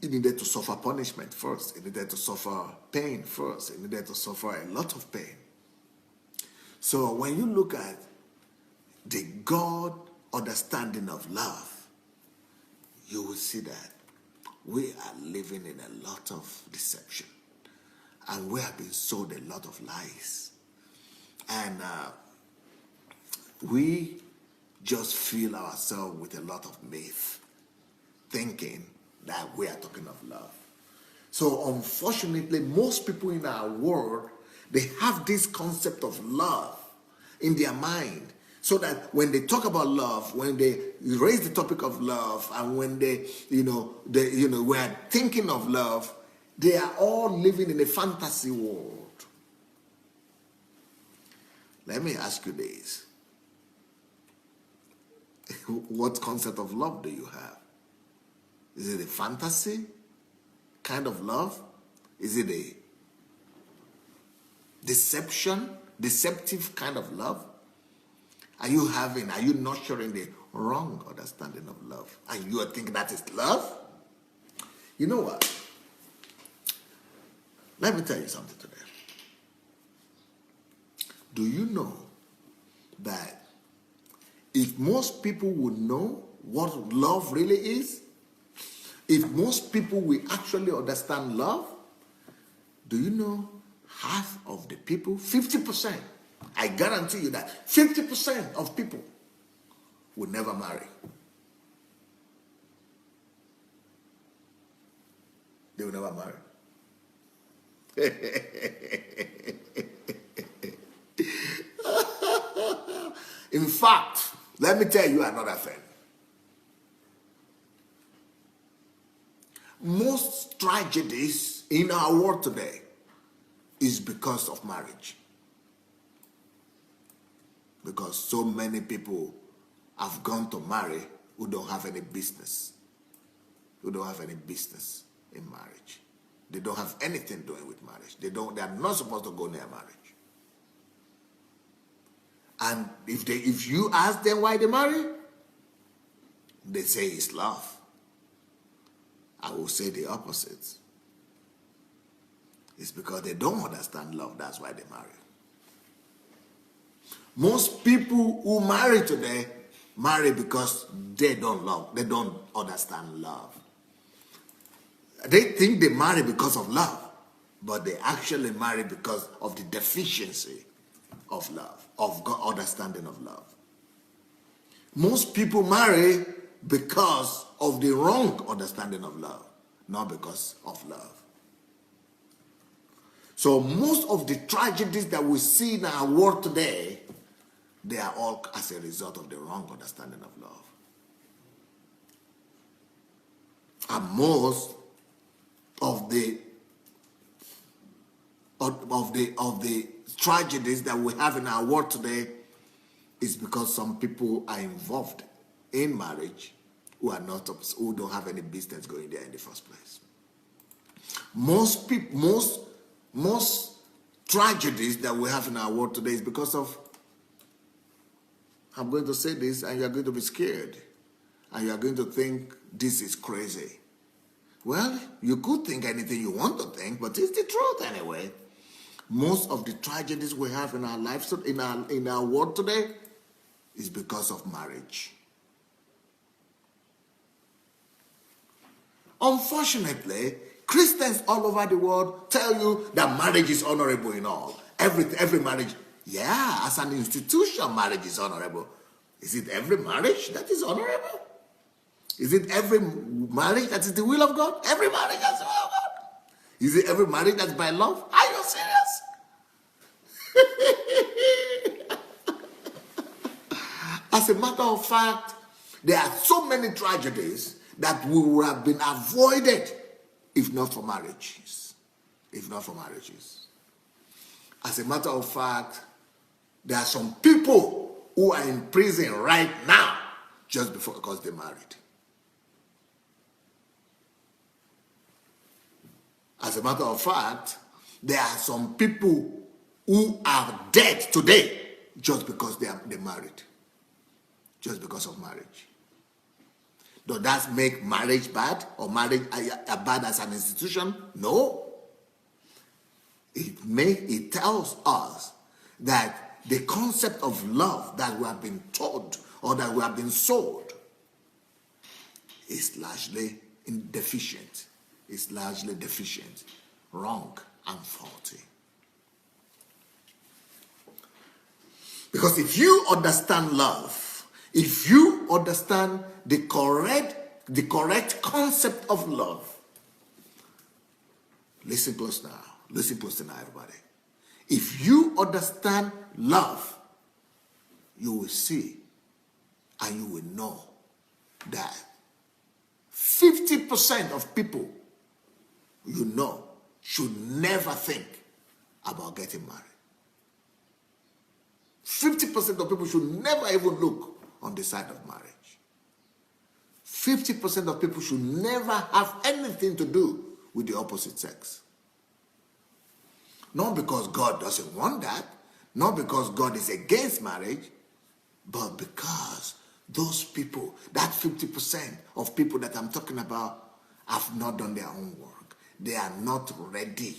he needed to suffer punishment first. He needed to suffer pain first. He needed to suffer a lot of pain. So when you look at the God understanding of love, you will see that we are living in a lot of deception. And we have been sold a lot of lies. And we just fill ourselves with a lot of myth, thinking that we are talking of love. So unfortunately, most people in our world, they have this concept of love in their mind. So that when they talk about love, when they raise the topic of love, and when they are thinking of love, they are all living in a fantasy world. Let me ask you this. What concept of love do you have? Is it a fantasy kind of love? Is it a deceptive kind of love? Are you nurturing the wrong understanding of love? And you are thinking that is love? You know what? Let me tell you something today. Do you know that if most people would know what love really is, if most people will actually understand love, do you know half of the people, 50%, I guarantee you that 50% of people will never marry. They will never marry. In fact, let me tell you another thing. most tragedies in our world today is because of marriage. Because so many people have gone to marry who don't have any business. Who don't have any business in marriage. They don't have anything doing with marriage. They are not supposed to go near marriage. And if you ask them why they marry, they say it's love. I will say the opposite. It's because they don't understand love. That's why they marry. Most people who marry today marry because they don't love. They don't understand love. They think they marry because of love, but they actually marry because of the deficiency of love, of God, understanding of love. Most people marry because of the wrong understanding of love, not because of love. So most of the tragedies that we see in our world today, they are all as a result of the wrong understanding of love. And most of the tragedies that we have in our world today is because some people are involved in marriage who don't have any business going there in the first place. Most tragedies that we have in our world today is because of, I'm going to say this and you're going to be scared and you're going to think this is crazy. Well, you could think anything you want to think, but it's the truth anyway. Most of the tragedies we have in our lives, in our world today, is because of marriage. Unfortunately, Christians all over the world tell you that marriage is honorable in all. Every marriage, yeah, as an institution, marriage is honorable. Is it every marriage that is honorable? Is it every marriage that is the will of God? Every marriage that's the will of God? Is it every marriage that's by love? Are you serious? As a matter of fact, there are so many tragedies that would have been avoided if not for marriages. If not for marriages. As a matter of fact, there are some people who are in prison right now just because they married. As a matter of fact, there are some people who are dead today just because they married. Just because of marriage. Does that make marriage bad or marriage bad as an institution? No. It tells us that the concept of love that we have been taught or that we have been sold is largely deficient. It's largely deficient, wrong, and faulty. Because if you understand love, if you understand the correct concept of love, listen close now. Listen close now, everybody. If you understand love, you will see and you will know that 50% of people you know should never think about getting married. 50% of people should never even look on the side of marriage. 50% of people should never have anything to do with the opposite sex. Not because God doesn't want that, not because God is against marriage, but because those people, that 50% of people that I'm talking about, have not done their own work. They are not ready.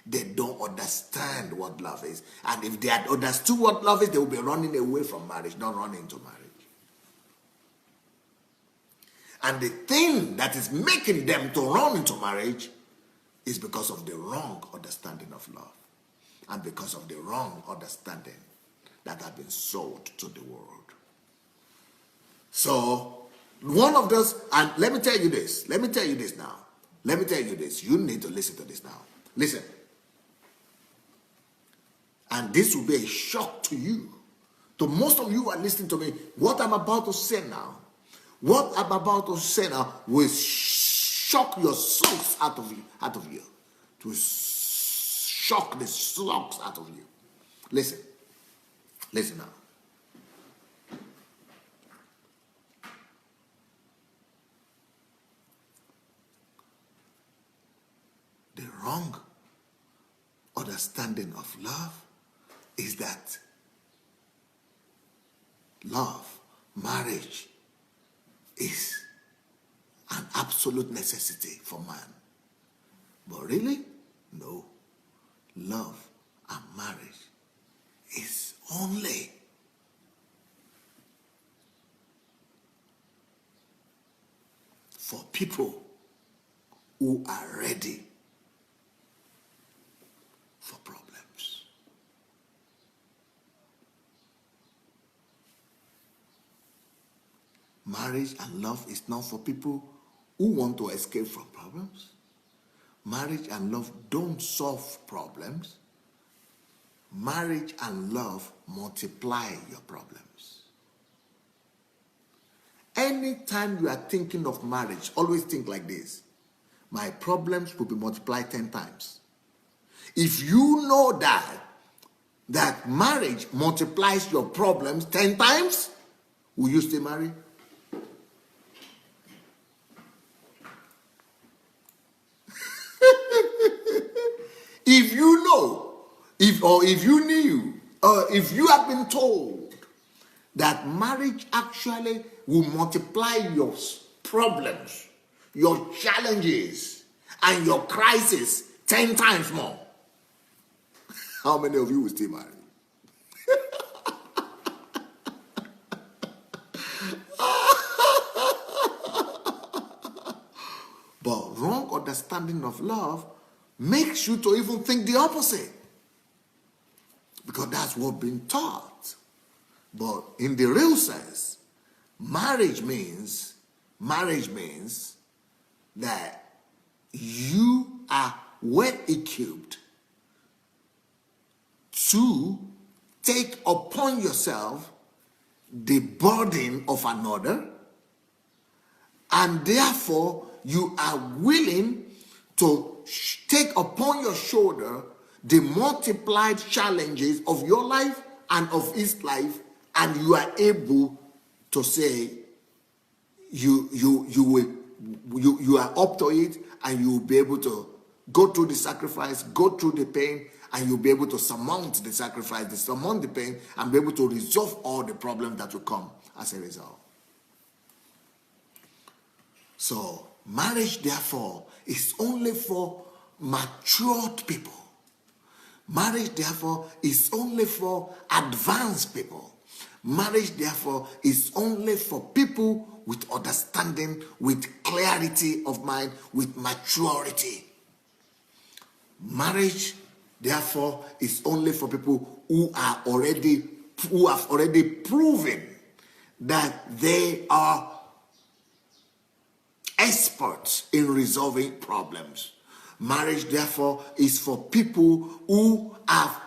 They don't understand what love is. And if they had understood what love is, they would be running away from marriage, not running into marriage. And the thing that is making them to run into marriage is because of the wrong understanding of love. And because of the wrong understanding that have been sold to the world. So, one of those, and let me tell you this now. Let me tell you this. You need to listen to this now. Listen. And this will be a shock to you. To most of you who are listening to me, what I'm about to say now will shock shock your socks out of you. To shock the socks out of you. Listen now. The wrong understanding of love is that love, marriage, is an absolute necessity for man. But really, no. Love and marriage is only for people who are ready for problems. Marriage and love is not for people who want to escape from problems. Marriage and love don't solve problems. Marriage and love multiply your problems. Anytime you are thinking of marriage, always think like this. My problems will be multiplied 10 times. If you know that marriage multiplies your problems 10 times, will you stay married? If you know, if you knew, or if you have been told that marriage actually will multiply your problems, your challenges, and your crisis 10 times more, how many of you will stay married? But wrong understanding of love makes you to even think the opposite. Because that's what been taught. But in the real sense, marriage means that you are well equipped to take upon yourself the burden of another, and therefore you are willing to take upon your shoulder the multiplied challenges of your life and of his life, and you are able to say you are up to it, and you will be able to go through the sacrifice, go through the pain, and you'll be able to surmount the sacrifice, surmount the pain, and be able to resolve all the problems that will come as a result. So marriage, therefore, is only for matured people. Marriage, therefore, is only for advanced people. Marriage, therefore, is only for people with understanding, with clarity of mind, with maturity. Marriage, therefore, is only for people who have already proven that they are experts in resolving problems. Marriage, therefore, is for people who have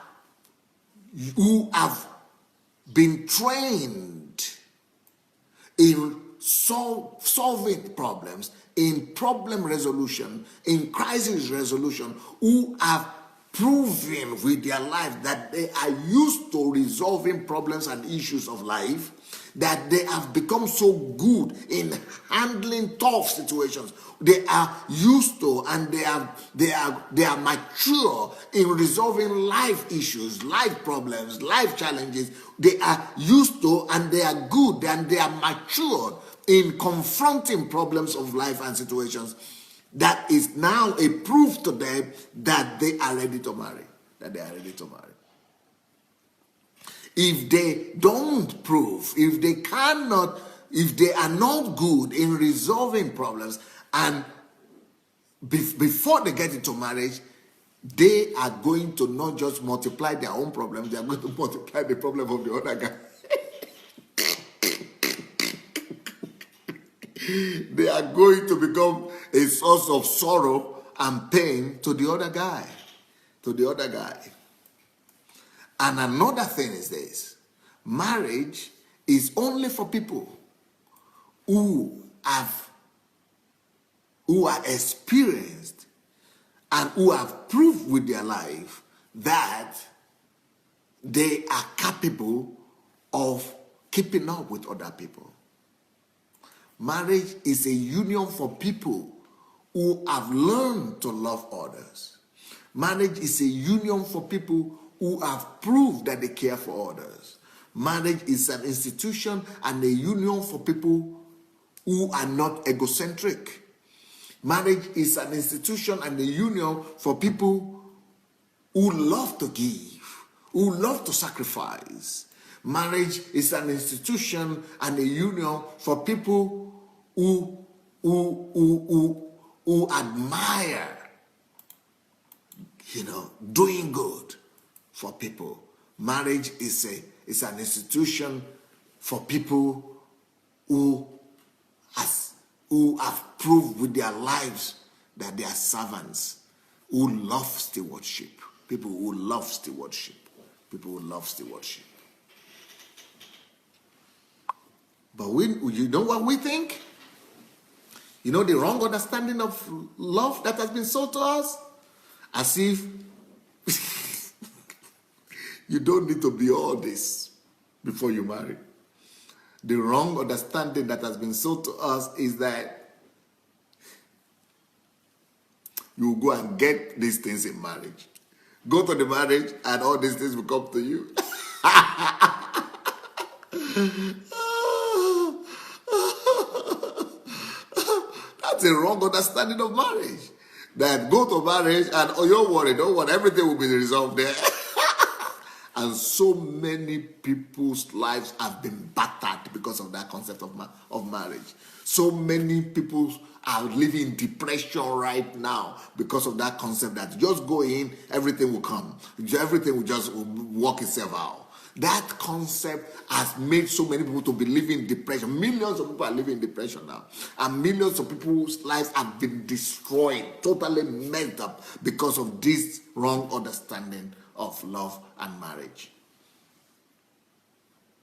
been trained in solving problems, in problem resolution, in crisis resolution, who have proven with their life that they are used to resolving problems and issues of life, that they have become so good in handling tough situations. They are used to, and they are mature in resolving life issues, life problems, life challenges. They are used to, and they are good, and they are matured in confronting problems of life and situations. That is now a proof to them that they are ready to marry. That they are ready to marry. If they don't prove, if they are not good in resolving problems, and before they get into marriage, they are going to not just multiply their own problems, they are going to multiply the problem of the other guy. They are going to become a source of sorrow and pain to the other guy. And another thing is this: marriage is only for people who have who are experienced and who have proved with their life that they are capable of keeping up with other people. Marriage is a union for people who have learned to love others. Marriage is a union for people who have proved that they care for others. Marriage is an institution and a union for people who are not egocentric. Marriage is an institution and a union for people who love to give, who love to sacrifice. Marriage is an institution and a union for people who admire, doing good for people. Marriage is an institution for people who have proved with their lives that they are servants who love stewardship. People who love stewardship. People who love stewardship. But you know what we think? You know the wrong understanding of love that has been sold to us? As if you don't need to be all this before you marry. The wrong understanding that has been sold to us is that you go and get these things in marriage. Go to the marriage and all these things will come to you. That's a wrong understanding of marriage. That go to marriage and don't worry, everything will be resolved there. And so many people's lives have been battered because of that concept of marriage. So many people are living in depression right now because of that concept that just go in, everything will come. Everything will just work itself out. That concept has made so many people to be living in depression. Millions of people are living in depression now. And millions of people's lives have been destroyed, totally messed up because of this wrong understanding of love and marriage.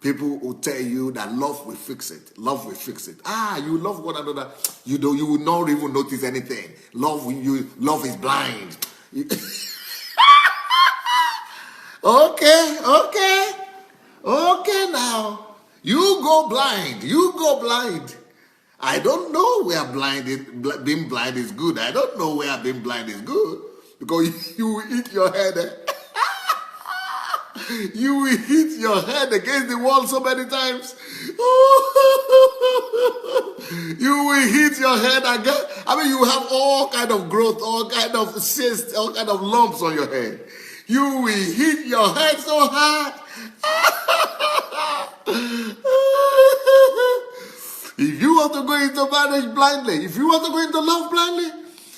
People will tell you that love will fix it. Love will fix it. You love one another. You will not even notice anything. Love is blind. Okay now. You go blind. I don't know where being blind is good. I don't know where being blind is good. Because you will hit your head. You will hit your head against the wall so many times. You will hit your head again. You have all kind of growth, all kind of cysts, all kind of lumps on your head. You will hit your head so hard. If you want to go into marriage blindly, if you want to go into love blindly,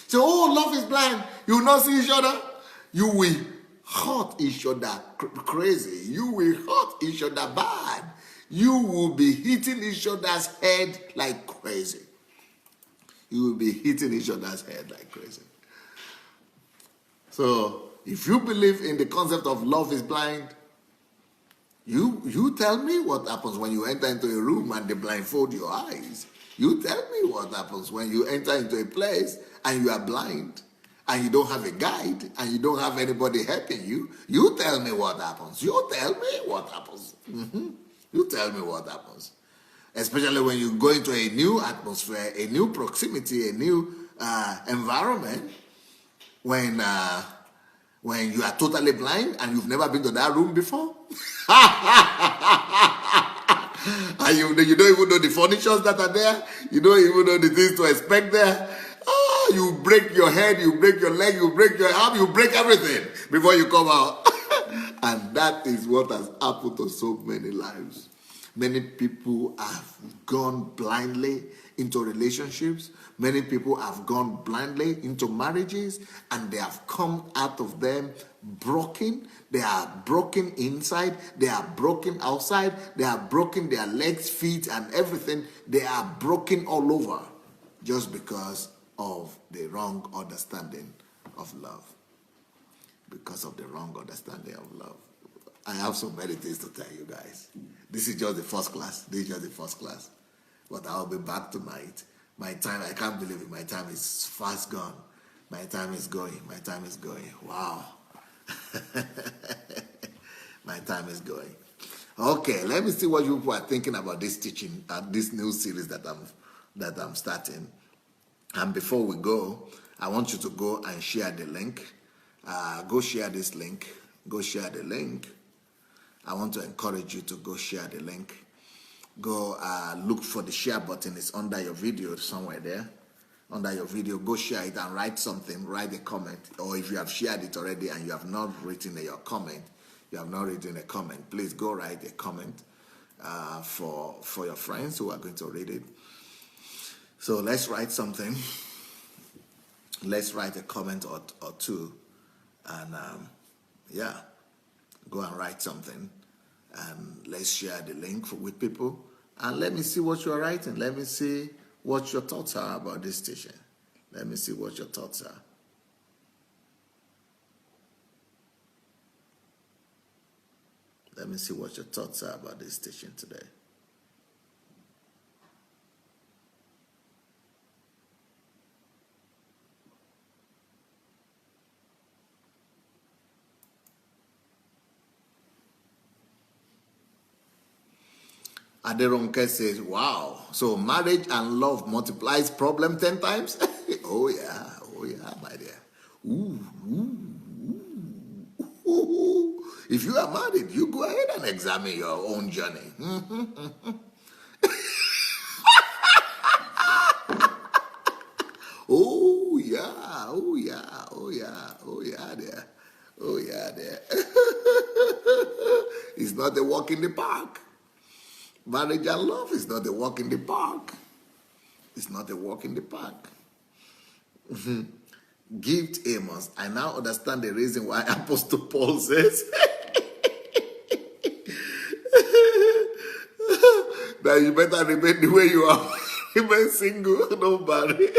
say, love is blind. You will not see each other. You will hurt each other crazy. You will hurt each other bad. You will be hitting each other's head like crazy. You will be hitting each other's head like crazy. So, if you believe in the concept of love is blind, you tell me what happens when you enter into a room and they blindfold your eyes. You tell me what happens when you enter into a place and you are blind and you don't have a guide and you don't have anybody helping you. You tell me what happens. You tell me what happens. You tell me what happens. Especially when you go into a new atmosphere, a new proximity, a new environment, when you are totally blind and you've never been to that room before. And you don't even know the furnitures that are there. You don't even know the things to expect there. You break your head, you break your leg, you break your arm, you break everything before you come out. And that is what has happened to so many lives. Many people have gone blindly into relationships. Many people have gone blindly into marriages, and they have come out of them broken. They are broken inside. They are broken outside. They are broken their legs, feet, and everything. They are broken all over just because of the wrong understanding of love. Because of the wrong understanding of love. I have so many things to tell you guys. This is just the first class. But I'll be back tonight My time, I can't believe it. My time is fast gone. My time is going. My time is going. Wow. My time is going. Okay, let me see what you people are thinking about this teaching, this new series that I'm starting. And before we go, I want you to go and share the link. Go share this link. Go share the link. I want to encourage you to go share the link. Go look for the share button. It's under your video somewhere there. Under your video, go share it and write something. Write a comment. Or if you have shared it already and you have not written your comment, please go write a comment for your friends who are going to read it. So let's write something. Let's write a comment or two. And go and write something. And let's share the link with people. And let me see what you're writing. Let me see what your thoughts are about this teaching. Let me see what your thoughts are. Let me see what your thoughts are about this teaching today. Aderonke says, wow, so marriage and love multiplies problem 10 times? Oh yeah, my dear. Ooh. If you are married, you go ahead and examine your own journey. Oh yeah, there. It's not a walk in the park. Marriage and love is not a walk in the park. It's not a walk in the park. Gift Amos. I now understand the reason why Apostle Paul says that you better remain the way you are. Remain single, don't marry.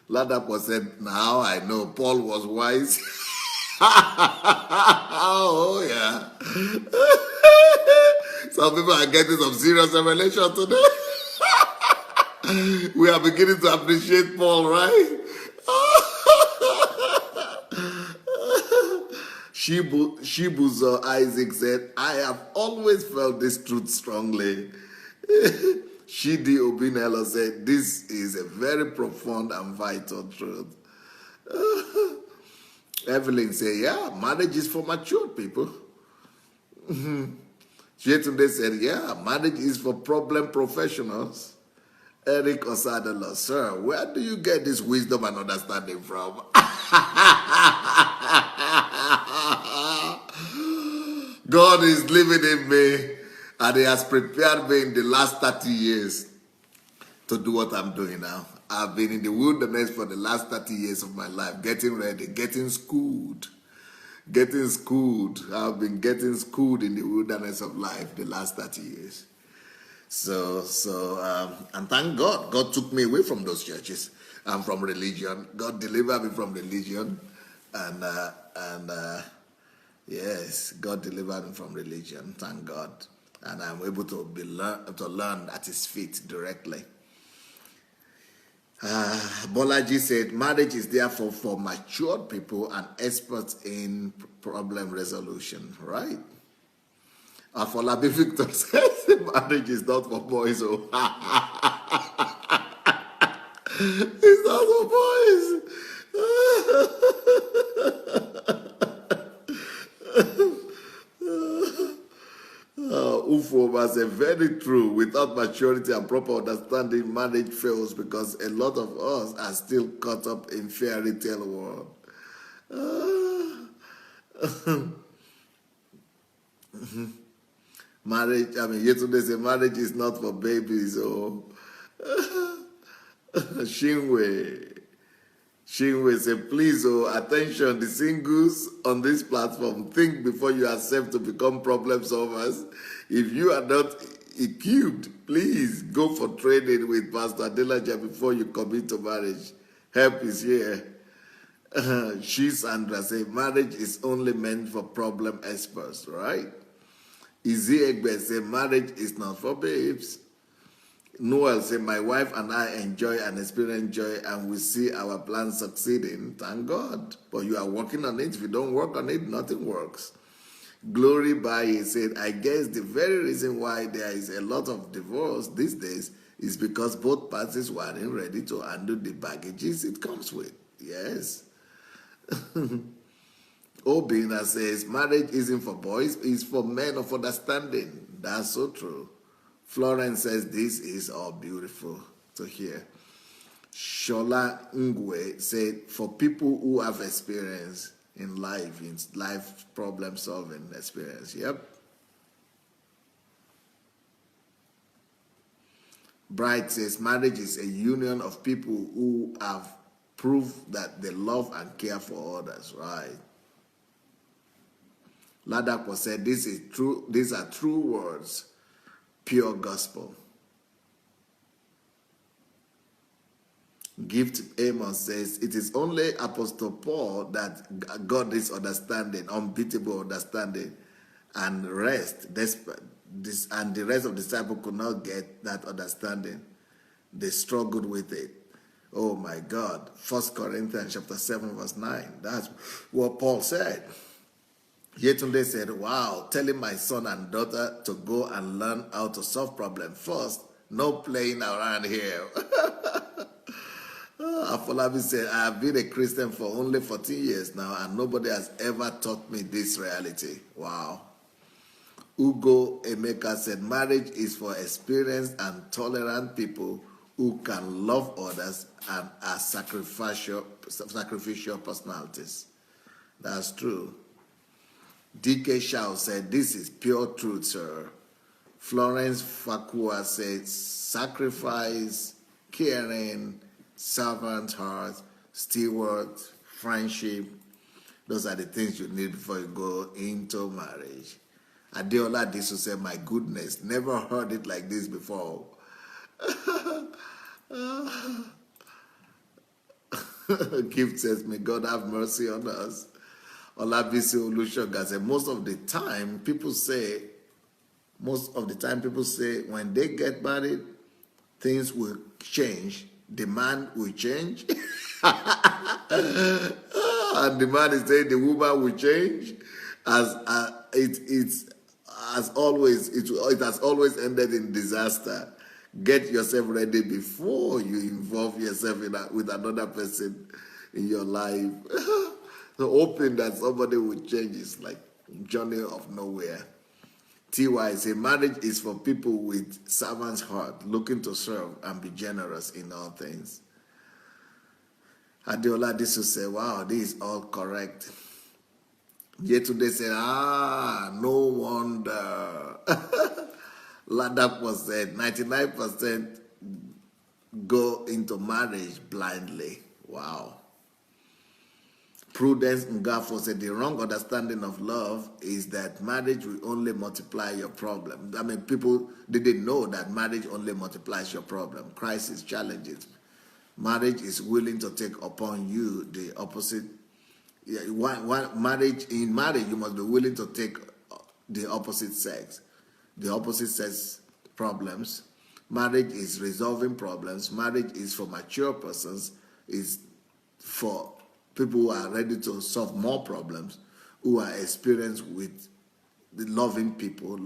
Ladapo said, now I know Paul was wise. Oh, yeah. Some people are getting some serious revelation today. We are beginning to appreciate Paul, right? Shibuzo Isaac said, I have always felt this truth strongly. Shidi Obinelo said, this is a very profound and vital truth. Evelyn said, yeah, marriage is for mature people. Chetunde said, yeah, marriage is for problem professionals. Eric Osadolo, sir, where do you get this wisdom and understanding from? God is living in me, and He has prepared me in the last 30 years to do what I'm doing now. I've been in the wilderness for the last 30 years of my life, getting ready, getting schooled. I've been getting schooled in the wilderness of life the last 30 years. And thank God, God took me away from those churches and from religion. God delivered me from religion, yes, God delivered me from religion. Thank God, and I'm able to learn at His feet directly. Bolaji said, marriage is therefore for matured people and experts in problem resolution, right? Afolabi Victor says, marriage is not for boys. Oh. It's not for boys. Ufoma said, very true. Without maturity and proper understanding, marriage fails because a lot of us are still caught up in fairy tale world. Marriage, yesterday said marriage is not for babies. Oh, Shinwe said, please, attention, the singles on this platform, think before you accept to become problem solvers. If you are not equipped, please go for training with Pastor Adelaja before you commit to marriage. Help is here. She, Sandra, say marriage is only meant for problem experts, right? Izzy Egbe say marriage is not for babes. Noel say my wife and I enjoy and experience joy and we see our plans succeeding. Thank God. But you are working on it. If you don't work on it, nothing works. Glory Baye said, I guess the very reason why there is a lot of divorce these days is because both parties weren't ready to handle the baggages it comes with. Yes. Obina says, marriage isn't for boys, it's for men of understanding. That's so true. Florence says, this is all beautiful to hear. Shola Ngwe said, for people who have experience in life problem solving experience. Yep. Bright says, marriage is a union of people who have proved that they love and care for others. Right. Ladakwa said, this is true. These are true words, pure gospel. Gift Amos says, it is only Apostle Paul that got this understanding, unbeatable understanding, and the rest of the disciples could not get that understanding. They struggled with it. Oh my God. 1 Corinthians chapter 7 verse 9. That's what Paul said. Yetunde said, wow, telling my son and daughter to go and learn how to solve problems first. No playing around here. Afolabi said, I have been a Christian for only 14 years now and nobody has ever taught me this reality. Wow. Ugo Emeka said, marriage is for experienced and tolerant people who can love others and are sacrificial personalities. That's true. DK Shao said, this is pure truth, sir. Florence Fakua said, sacrifice, caring, servant heart, steward, friendship. Those are the things you need before you go into marriage. Adeola Disu said, my goodness, never heard it like this before. Gift says, may God have mercy on us. Olabisi Olushoga said, most of the time people say when they get married, things will change. Demand will change. And the man is saying the woman will change. It has always ended in disaster. Get yourself ready before you involve yourself with another person in your life. So hoping that somebody will change is like journey of nowhere. TY say marriage is for people with servant's heart, looking to serve and be generous in all things. Adeola Disu say, wow, this is all correct. Yetunde said, no wonder. Ladakwa said, 99% go into marriage blindly. Wow. Prudence Ngafo said, the wrong understanding of love is that marriage will only multiply your problem. I mean, people didn't know that marriage only multiplies your problem. Crisis, challenges. Marriage is willing to take upon you the opposite. In marriage, you must be willing to take the opposite sex. The opposite sex problems. Marriage is resolving problems. Marriage is for mature persons. It's for people who are ready to solve more problems, who are experienced with the loving people,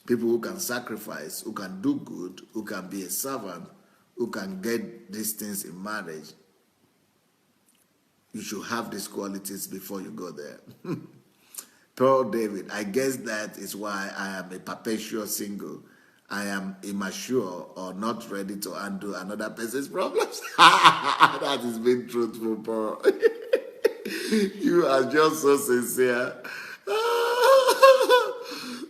people who can sacrifice, who can do good, who can be a servant, who can get these things in marriage. You should have these qualities before you go there. Pearl David, I guess that is why I am a perpetual single. I am immature or not ready to undo another person's problems. That is being truthful, Pearl. You are just so sincere.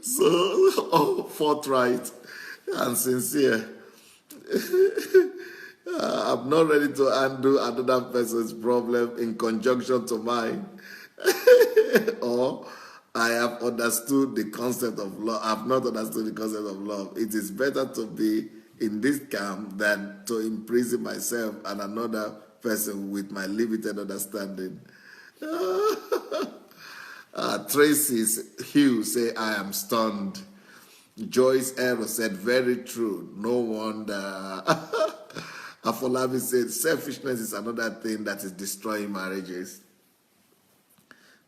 So forthright and sincere. I'm not ready to undo another person's problem in conjunction to mine. Or I have understood the concept of love. I have not understood the concept of love. It is better to be in this camp than to imprison myself and another person with my limited understanding. Tracy Hughes say, I am stunned. Joyce Ero said, very true. No wonder. Afolabi said, selfishness is another thing that is destroying marriages.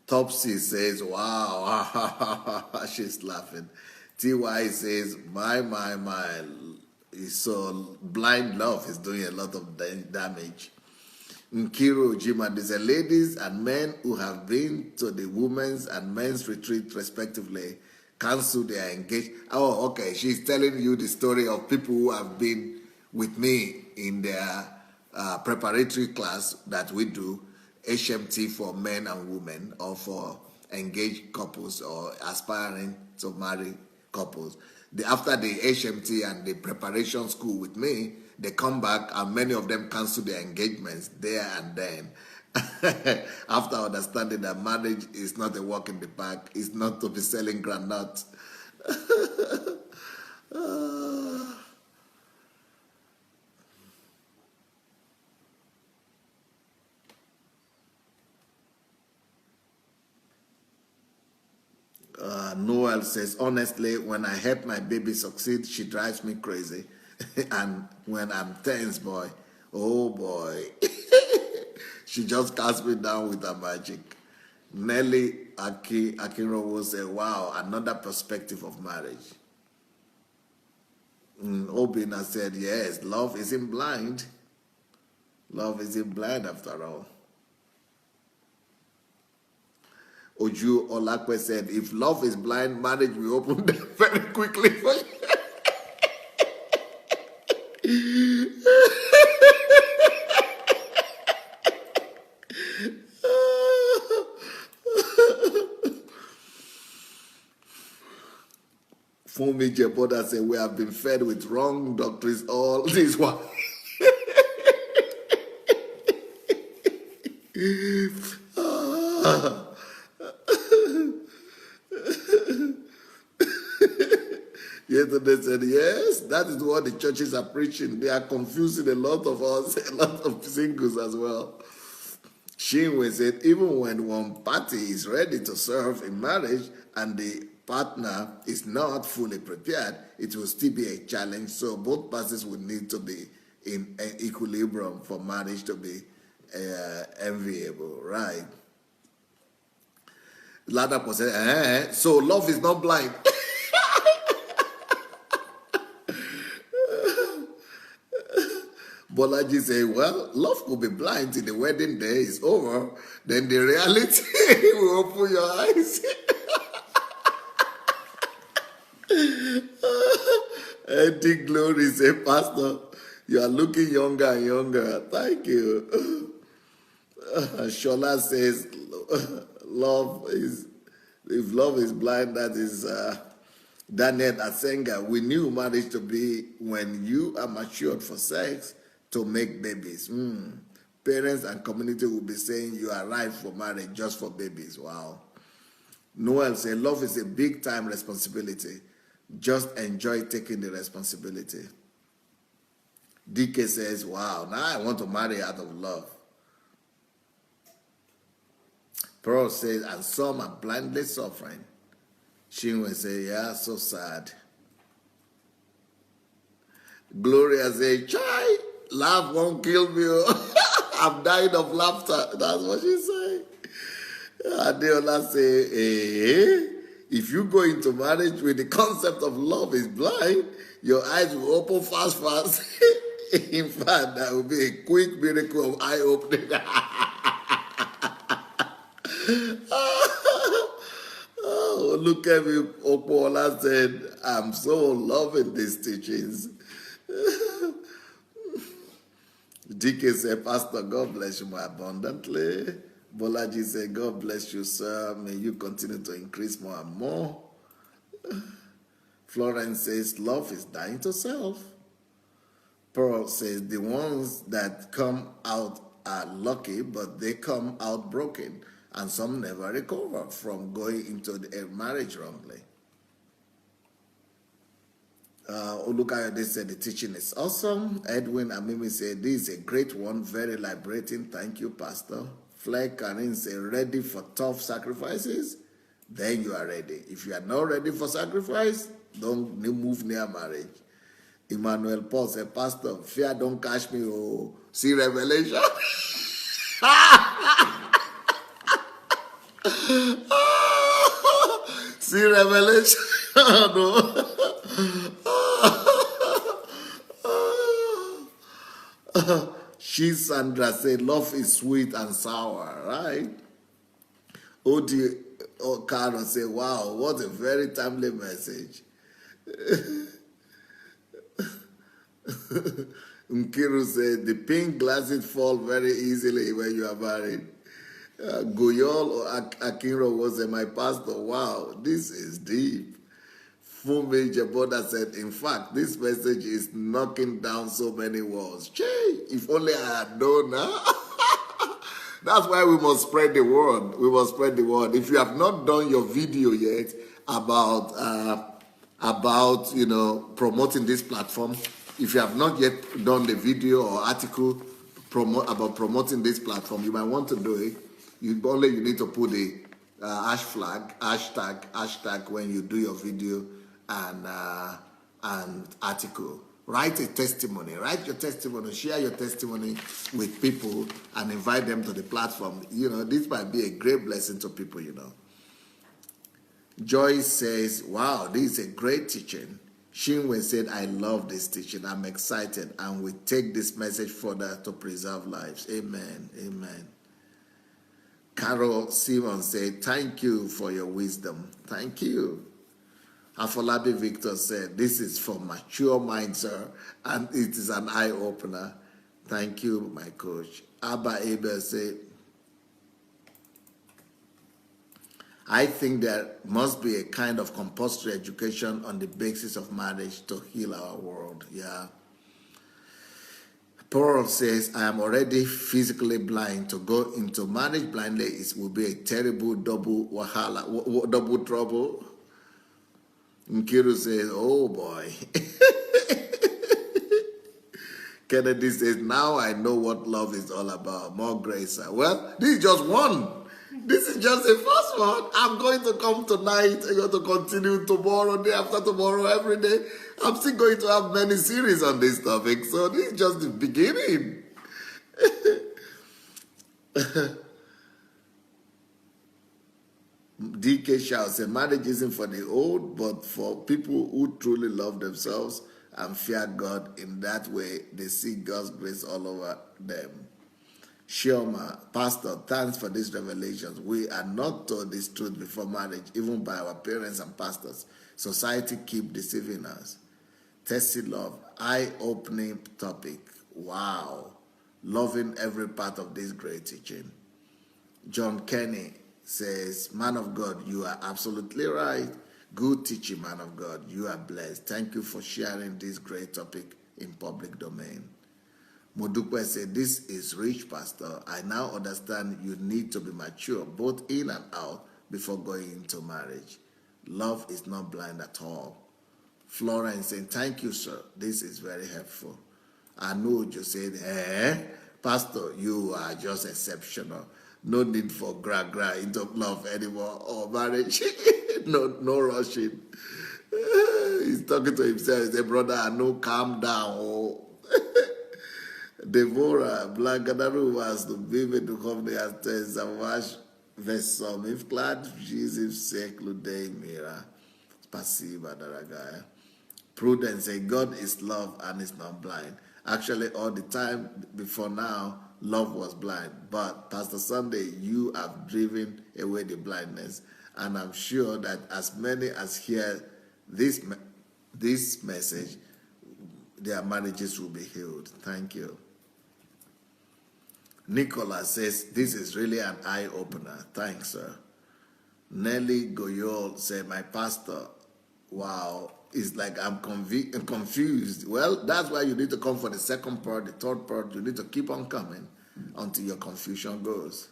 Topsy says, wow. She's laughing. TY says, my. So blind love is doing a lot of damage. Nkiro Jima, there's ladies and men who have been to the women's and men's retreat respectively cancel their engagement. Oh, okay. She's telling you the story of people who have been with me in their preparatory class that we do, HMT for men and women, or for engaged couples or aspiring to marry couples. After the HMT and the preparation school with me, they come back and many of them cancel their engagements there and then. After understanding that marriage is not a walk in the park, it's not to be selling groundnuts. Noel says, honestly, when I help my baby succeed, she drives me crazy. And when I'm tense, boy, oh boy, she just casts me down with her magic. Nelly Akinro will say, wow, another perspective of marriage. Obina said, yes, love isn't blind. Love isn't blind after all. Oju Olakwe said, if love is blind, marriage will open them very quickly for you. Fumi Jeboda said, we have been fed with wrong doctrines all this while. Yesterday said, yes, that is what the churches are preaching. They are confusing a lot of us, a lot of singles as well. Shinwe said, even when one party is ready to serve in marriage and the partner is not fully prepared, it will still be a challenge. So both parties will need to be in equilibrium for marriage to be enviable, right? Ladapo said, so love is not blind. Bolaji say, well, love could be blind till the wedding day is over. Then the reality will open your eyes. Eddie Glory say, Pastor, you are looking younger and younger. Thank you. Shola says, if love is blind, that is Daniel Asenga. We knew marriage to be when you are matured for sex to make babies. Parents and community will be saying you are ripe for marriage just for babies. Wow. Noel says, love is a big time responsibility. Just enjoy taking the responsibility. DK says, wow, now I want to marry out of love. Pearl says, and some are blindly suffering. Shinwe says, yeah, so sad. Gloria says, chai, laugh won't kill me. I'm dying of laughter. That's what she said. Adeola say, if you go into marriage with the concept of love is blind, your eyes will open fast. In fact, that will be a quick miracle of eye opening. Oh, look at me. Opola said, I'm so loving these teachings. DK said, Pastor, God bless you more abundantly. Bolaji said, God bless you, sir. May you continue to increase more and more. Florence says, love is dying to self. Pearl says, the ones that come out are lucky, but they come out broken. And some never recover from going into a marriage wrongly. Olukayode said the teaching is awesome. Edwin Amimi said this is a great one, very liberating. Thank you, Pastor. Fleck Karin said ready for tough sacrifices. Then you are ready. If you are not ready for sacrifice, don't move near marriage. Emmanuel Paul said, Pastor, fear don't catch me. Oh, see Revelation. See Revelation. No. She Sandra said, love is sweet and sour, right? Odi Carol said, wow, what a very timely message. Nkiru said, the pink glasses fall very easily when you are married. Goyol or Akinro was my pastor. Wow, this is deep. Fume Jaboda said, in fact, this message is knocking down so many walls. Chey, if only I had known. Huh? That's why we must spread the word. We must spread the word. If you have not done your video yet about promoting this platform, if you have not yet done the video or article about promoting this platform, you might want to do it. You need to put the hashtag when you do your video and article. Write a testimony. Write your testimony. Share your testimony with people and invite them to the platform. This might be a great blessing to people. Joyce says, wow, this is a great teaching. Shinwe said, I love this teaching. I'm excited and we take this message further to preserve lives. Amen. Amen. Carol Simon said, thank you for your wisdom. Thank you. Afolabi Victor said, this is for mature minds, sir, and it is an eye-opener. Thank you, my coach. Abba Abel said, I think there must be a kind of compulsory education on the basis of marriage to heal our world. Yeah. Paul says, I am already physically blind. To go into marriage blindly will be a terrible double trouble. Nkiru says, oh boy. Kennedy says, now I know what love is all about. More grace. Well, this is just one. This is just the first one. I'm going to come tonight. I'm going to continue tomorrow, day after tomorrow, every day. I'm still going to have many series on this topic. So this is just the beginning. DK Shaw said, marriage isn't for the old, but for people who truly love themselves and fear God. In that way, they see God's grace all over them. Shioma, Pastor, thanks for these revelations. We are not told this truth before marriage, even by our parents and pastors. Society keep deceiving us. Testing love, eye-opening topic. Wow. Loving every part of this great teaching. John Kenny says, man of God, you are absolutely right. Good teaching, man of God. You are blessed. Thank you for sharing this great topic in public domain. Modukwe said, this is rich, Pastor. I now understand you need to be mature, both in and out, before going into marriage. Love is not blind at all. Florence saying, thank you, sir. This is very helpful. Anujo said, Pastor, you are just exceptional. No need for gra into love anymore or marriage. no rushing. He's talking to himself. He said, brother, I know, calm down. Oh. Devorah, Blankadaru was to be with the company as Tezavash Vesom. If glad Jesus seclude mira. Spasiba, Daragaya. Prudence, say God is love and is not blind. Actually, all the time before now, love was blind. But Pastor Sandey, you have driven away the blindness. And I'm sure that as many as hear this message, their marriages will be healed. Thank you. Nicola says, this is really an eye-opener. Thanks, sir. Nelly Goyol said, my pastor, wow, it's like I'm confused. Well, that's why you need to come for the second part, the third part. You need to keep on coming until your confusion goes.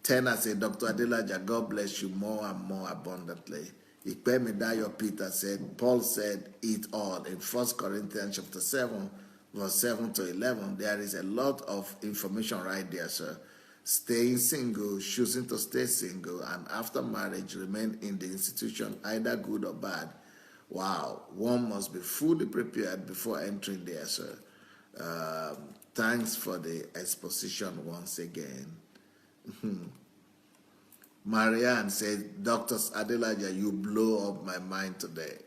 Tena said, Dr. Adelaja, God bless you more and more abundantly. Ikpemedayo Peter said, Paul said it all in 1 Corinthians chapter 7, verse 7 to 11. There is a lot of information right there, sir. Staying single, choosing to stay single, and after marriage remain in the institution, either good or bad. Wow, one must be fully prepared before entering there, sir. Thanks for the exposition once again. Marianne said, Dr. Adelaja, you blow up my mind today.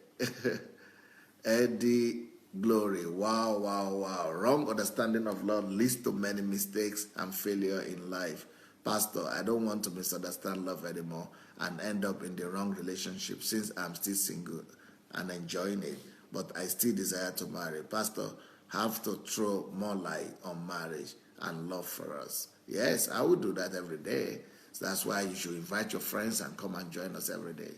Eddie Glory, wow, wow, wow. Wrong understanding of love leads to many mistakes and failure in life. Pastor, I don't want to misunderstand love anymore and end up in the wrong relationship since I'm still single and enjoying it, but I still desire to marry. Pastor, have to throw more light on marriage and love for us. Yes, I would do that every day. So that's why you should invite your friends and come and join us every day.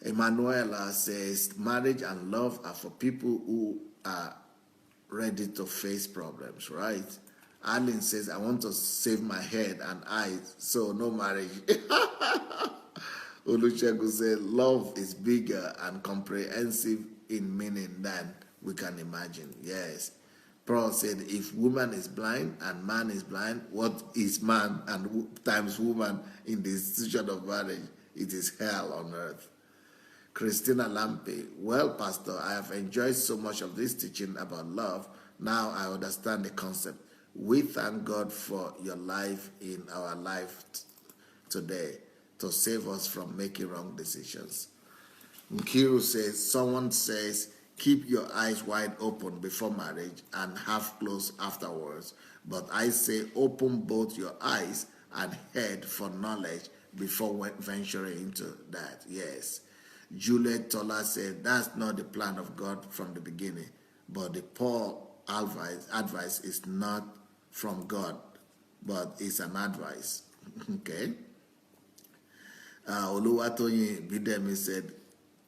Emanuela says, marriage and love are for people who are ready to face problems, right? Arlene says, I want to save my head and eyes, so no marriage. Olusegun says, love is bigger and comprehensive in meaning than we can imagine. Yes. Paul said, if woman is blind and man is blind, what is man and times woman in the institution of marriage? It is hell on earth. Christina Lampe, well, Pastor, I have enjoyed so much of this teaching about love. Now I understand the concept. We thank God for your life in our life today to save us from making wrong decisions. Nkiru says, someone says, keep your eyes wide open before marriage and half closed afterwards. But I say open both your eyes and head for knowledge before venturing into that. Yes. Juliet Tola said, that's not the plan of God from the beginning. But the Paul advice is not from God, but it's an advice. Okay. Oluwatoyin Bidemi said,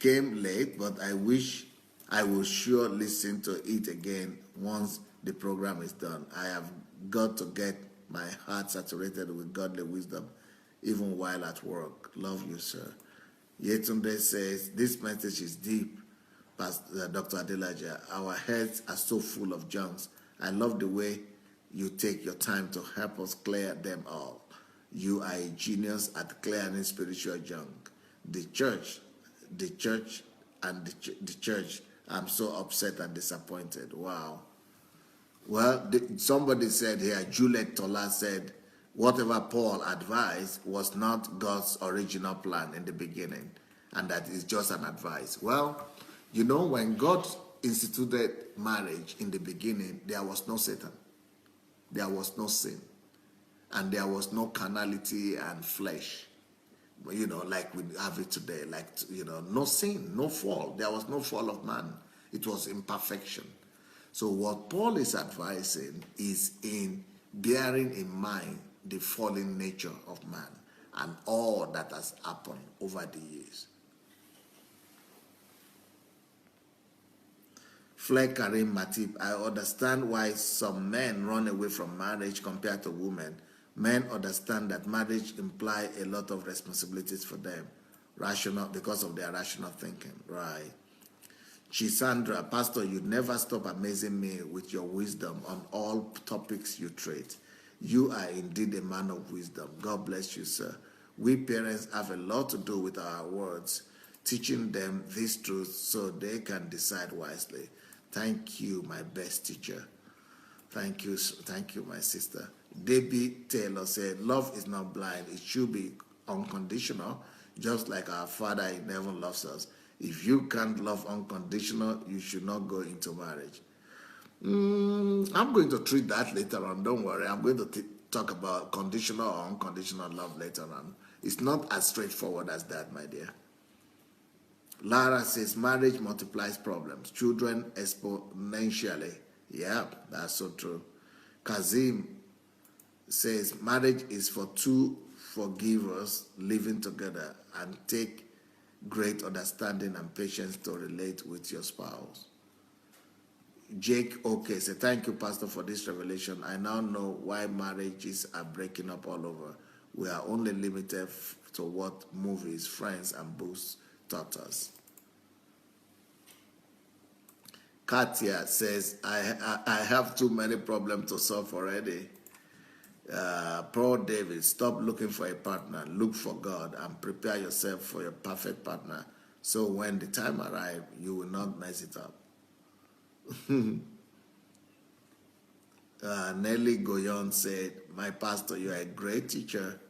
came late, but I wish I will sure listen to it again once the program is done. I have got to get my heart saturated with godly wisdom, even while at work. Love you, sir. Yetunde says, this message is deep, Pastor Dr. Adelaja. Our heads are so full of junks. I love the way you take your time to help us clear them all. You are a genius at clearing spiritual junk. The church, I'm so upset and disappointed. Wow. Well, somebody said here, Juliet Tola said, whatever Paul advised was not God's original plan in the beginning, and that is just an advice. Well, you know, when God instituted marriage in the beginning, there was no Satan, there was no sin, and there was no carnality and flesh, you know, like we have it today, like, you know, no sin, no fall. There was no fall of man. It was imperfection. So what Paul is advising is in bearing in mind the fallen nature of man and all that has happened over the years. Fleck Karim Matip, I understand why some men run away from marriage compared to women. Men understand that marriage implies a lot of responsibilities for them, rational, because of their rational thinking, right? Chisandra, Pastor, you never stop amazing me with your wisdom on all topics you treat. You are indeed a man of wisdom. God bless you, sir. We parents have a lot to do with our words, teaching them these truths so they can decide wisely. Thank you, my best teacher. Thank you, my sister. Debbie Taylor said, love is not blind. It should be unconditional, just like our Father in heaven loves us. If you can't love unconditional, you should not go into marriage. I'm going to treat that later on. Don't worry. I'm going to talk about conditional or unconditional love later on. It's not as straightforward as that, my dear. Lara says, marriage multiplies problems. Children exponentially. Yeah, that's so true. Kazim says, marriage is for two forgivers living together and take great understanding and patience to relate with your spouse. Jake Okay said, thank you, Pastor, for this revelation. I now know why marriages are breaking up all over. We are only limited to what movies, friends, and books taught us. Katia says, I have too many problems to solve already. Paul David, stop looking for a partner. Look for God and prepare yourself for your perfect partner. So when the time arrives, you will not mess it up. Nelly Goyon said, my pastor, you are a great teacher.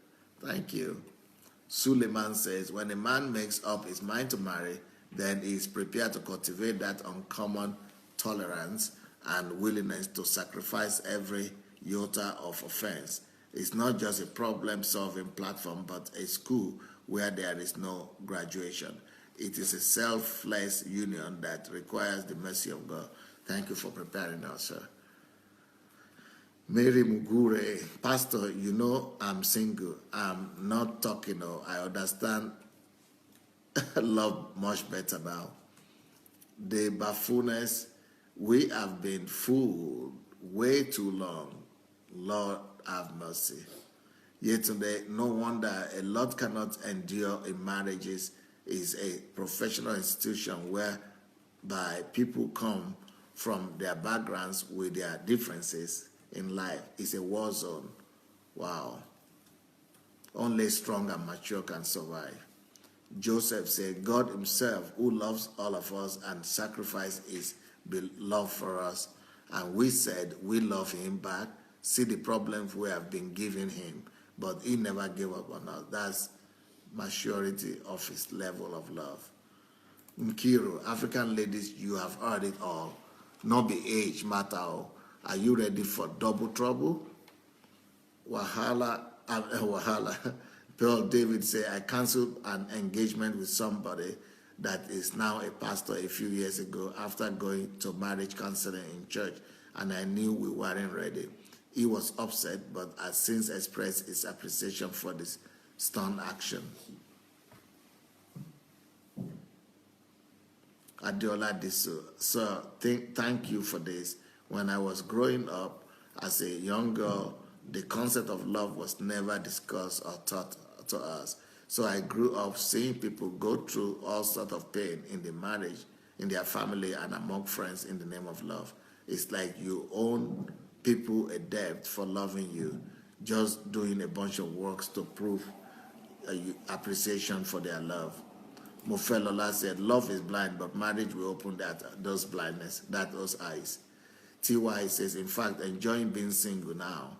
Thank you. Suleiman says, when a man makes up his mind to marry, then he is prepared to cultivate that uncommon tolerance and willingness to sacrifice every iota of offense. It's not just a problem-solving platform, but a school where there is no graduation. It is a selfless union that requires the mercy of God. Thank you for preparing us, sir. Mary Mugure, Pastor, you know I'm single. I'm not talking. I understand love much better now. The buffooness, we have been fooled way too long. Lord have mercy. Yet today, no wonder a lot cannot endure in marriages. Is a professional institution whereby people come from their backgrounds with their differences in life. It's a war zone. Wow. Only strong and mature can survive. Joseph said, God himself, who loves all of us and sacrificed his love for us, and we said we love him back. See the problems we have been giving him, but he never gave up on us. That's maturity of his level of love. Nkiru, African ladies, you have heard it all. Not the age matter. Are you ready for double trouble? Wahala. Pearl David said, I canceled an engagement with somebody that is now a pastor a few years ago after going to marriage counseling in church, and I knew we weren't ready. He was upset, but has since expressed his appreciation for this stern action. Adeola, sir, thank you for this. When I was growing up as a young girl, the concept of love was never discussed or taught to us. So I grew up seeing people go through all sorts of pain in the marriage, in their family, and among friends in the name of love. It's like you owe people a debt for loving you, just doing a bunch of works to prove appreciation for their love. Mofelola said, love is blind, but marriage will open those blindness, those eyes. T.Y. says, in fact, enjoying being single now.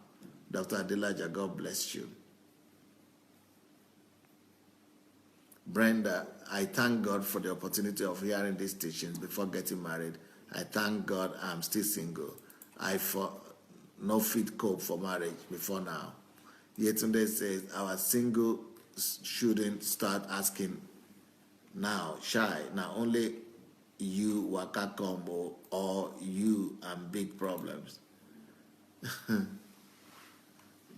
Dr. Adelaja, God bless you. Brenda, I thank God for the opportunity of hearing these teachings before getting married. I thank God I'm still single. I no fit cope for marriage before now. Yetunde says, our single shouldn't start asking now, shy. Now only you waka combo or you and big problems.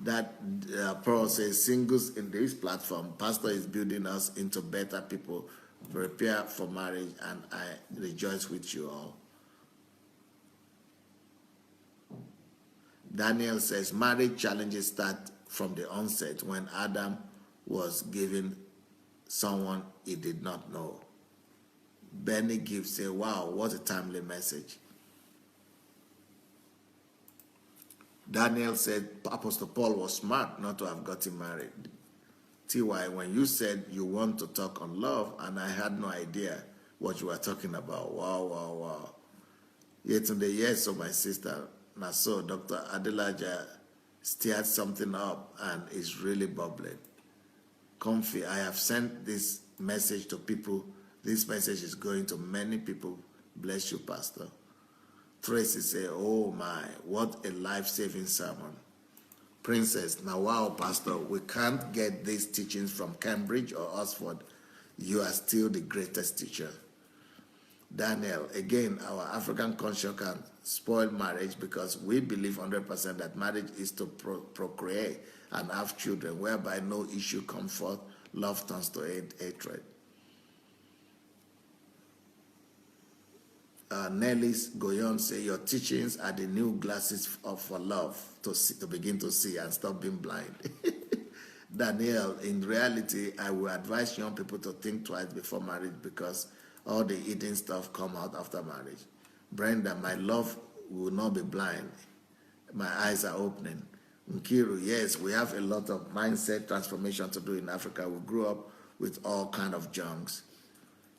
That Paul says, singles in this platform, Pastor is building us into better people. Prepare for marriage, and I rejoice with you all. Daniel says, marriage challenges start from the onset when Adam was given someone he did not know. Benny Gibbs says, wow, what a timely message. Daniel said Apostle Paul was smart not to have gotten married. T.Y., when you said you want to talk on love, and I had no idea what you were talking about. Wow, wow, wow. Yet in the years of my sister, Naso, Dr. Adelajah stirred something up and is really bubbling. Comfy, I have sent this message to people. This message is going to many people. Bless you, Pastor. Tracy said, oh my, what a life-saving sermon. Princess, now wow, Pastor, we can't get these teachings from Cambridge or Oxford. You are still the greatest teacher. Daniel, again, our African culture can spoil marriage because we believe 100% that marriage is to procreate and have children, whereby no issue comes forth, love turns to hatred. Nellis Goyon say your teachings are the new glasses for love to begin to see and stop being blind. Danielle, in reality, I will advise young people to think twice before marriage because all the eating stuff come out after marriage. Brenda, my love will not be blind. My eyes are opening. Nkiru, yes, we have a lot of mindset transformation to do in Africa. We grew up with all kind of junks.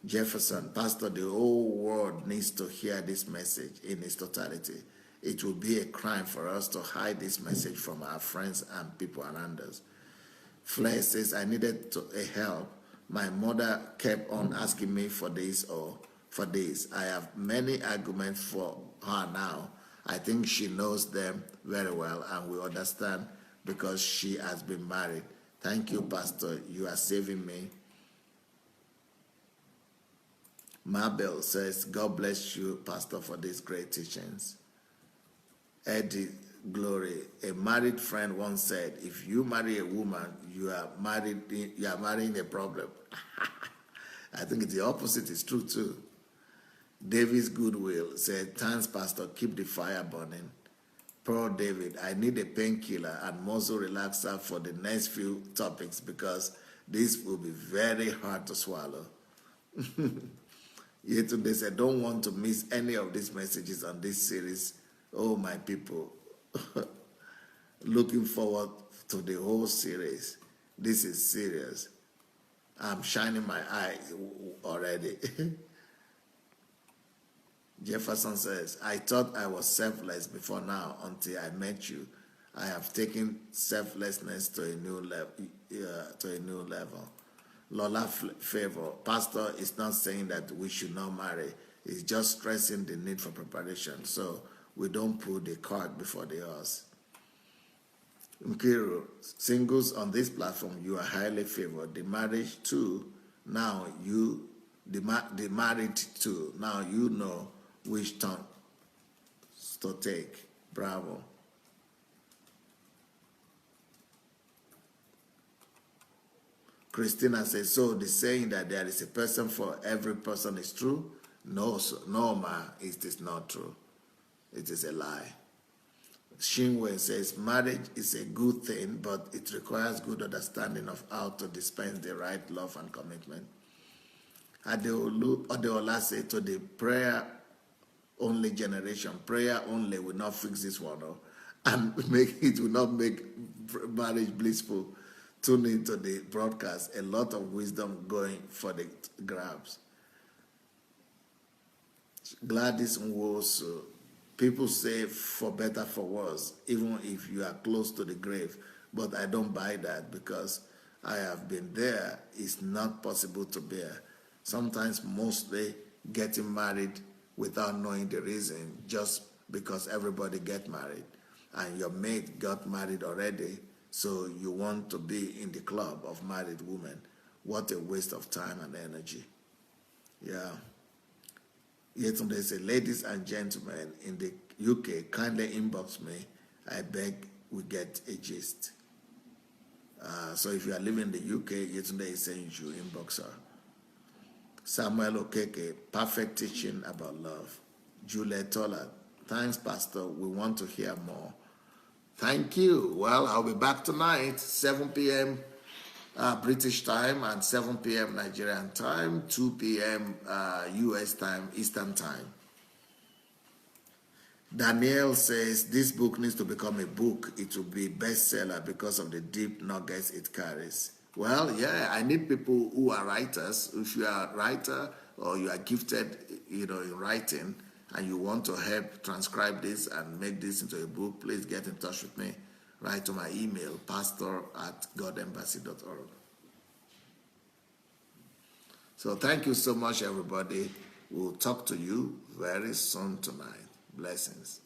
Jefferson, Pastor, the whole world needs to hear this message in its totality. It will be a crime for us to hide this message from our friends and people around us. Flair says, I needed a help. My mother kept on asking me for this or for this. I have many arguments for her now. I think she knows them very well and will understand because she has been married. Thank you, Pastor. You are saving me. Mabel says, God bless you, Pastor, for these great teachings. Eddie Glory, a married friend once said, if you marry a woman, you are marrying a problem. I think the opposite is true too. Davis Goodwill said, thanks, Pastor, keep the fire burning. Poor David, I need a painkiller and muscle relaxer for the next few topics because this will be very hard to swallow. Yetunde said, don't want to miss any of these messages on this series. Oh, my people. Looking forward to the whole series. This is serious. I'm shining my eye already. Jefferson says, I thought I was selfless before now until I met you. I have taken selflessness to a new level. Lola Favor, Pastor is not saying that we should not marry. He's just stressing the need for preparation. So we don't put the cart before the horse. Nkiru, singles on this platform, you are highly favored. The marriage too, now you, the married too, now you know which turn to take. Bravo. Christina says, so the saying that there is a person for every person is true? No, no, ma, it is not true. It is a lie. Shinwe says, marriage is a good thing, but it requires good understanding of how to dispense the right love and commitment. Adeola says, to the prayer-only generation, prayer only will not fix this one, and it will not make marriage blissful. Tune into the broadcast. A lot of wisdom going for the grabs. Gladys Nwosu. People say for better, for worse, even if you are close to the grave. But I don't buy that because I have been there. It's not possible to bear. Sometimes, mostly, getting married without knowing the reason, just because everybody get married. And your mate got married already, so you want to be in the club of married women. What a waste of time and energy. Yeah. Yet they say, ladies and gentlemen in the UK, kindly inbox me. I beg we get a gist. So if you are living in the UK, Yetunde is saying you inbox her. Samuel Okeke, perfect teaching about love. Juliet Tola, thanks, Pastor. We want to hear more. Thank you. Well, I'll be back tonight, 7 p.m. British time and 7 p.m. Nigerian time, 2 p.m. US time, Eastern time. Danielle says this book needs to become a book. It will be bestseller because of the deep nuggets it carries. Well, yeah, I need people who are writers. If you are a writer or you are gifted, in writing, and you want to help transcribe this and make this into a book, please get in touch with me. Write to my email, pastor@godembassy.org. So thank you so much, everybody. We'll talk to you very soon tonight. Blessings.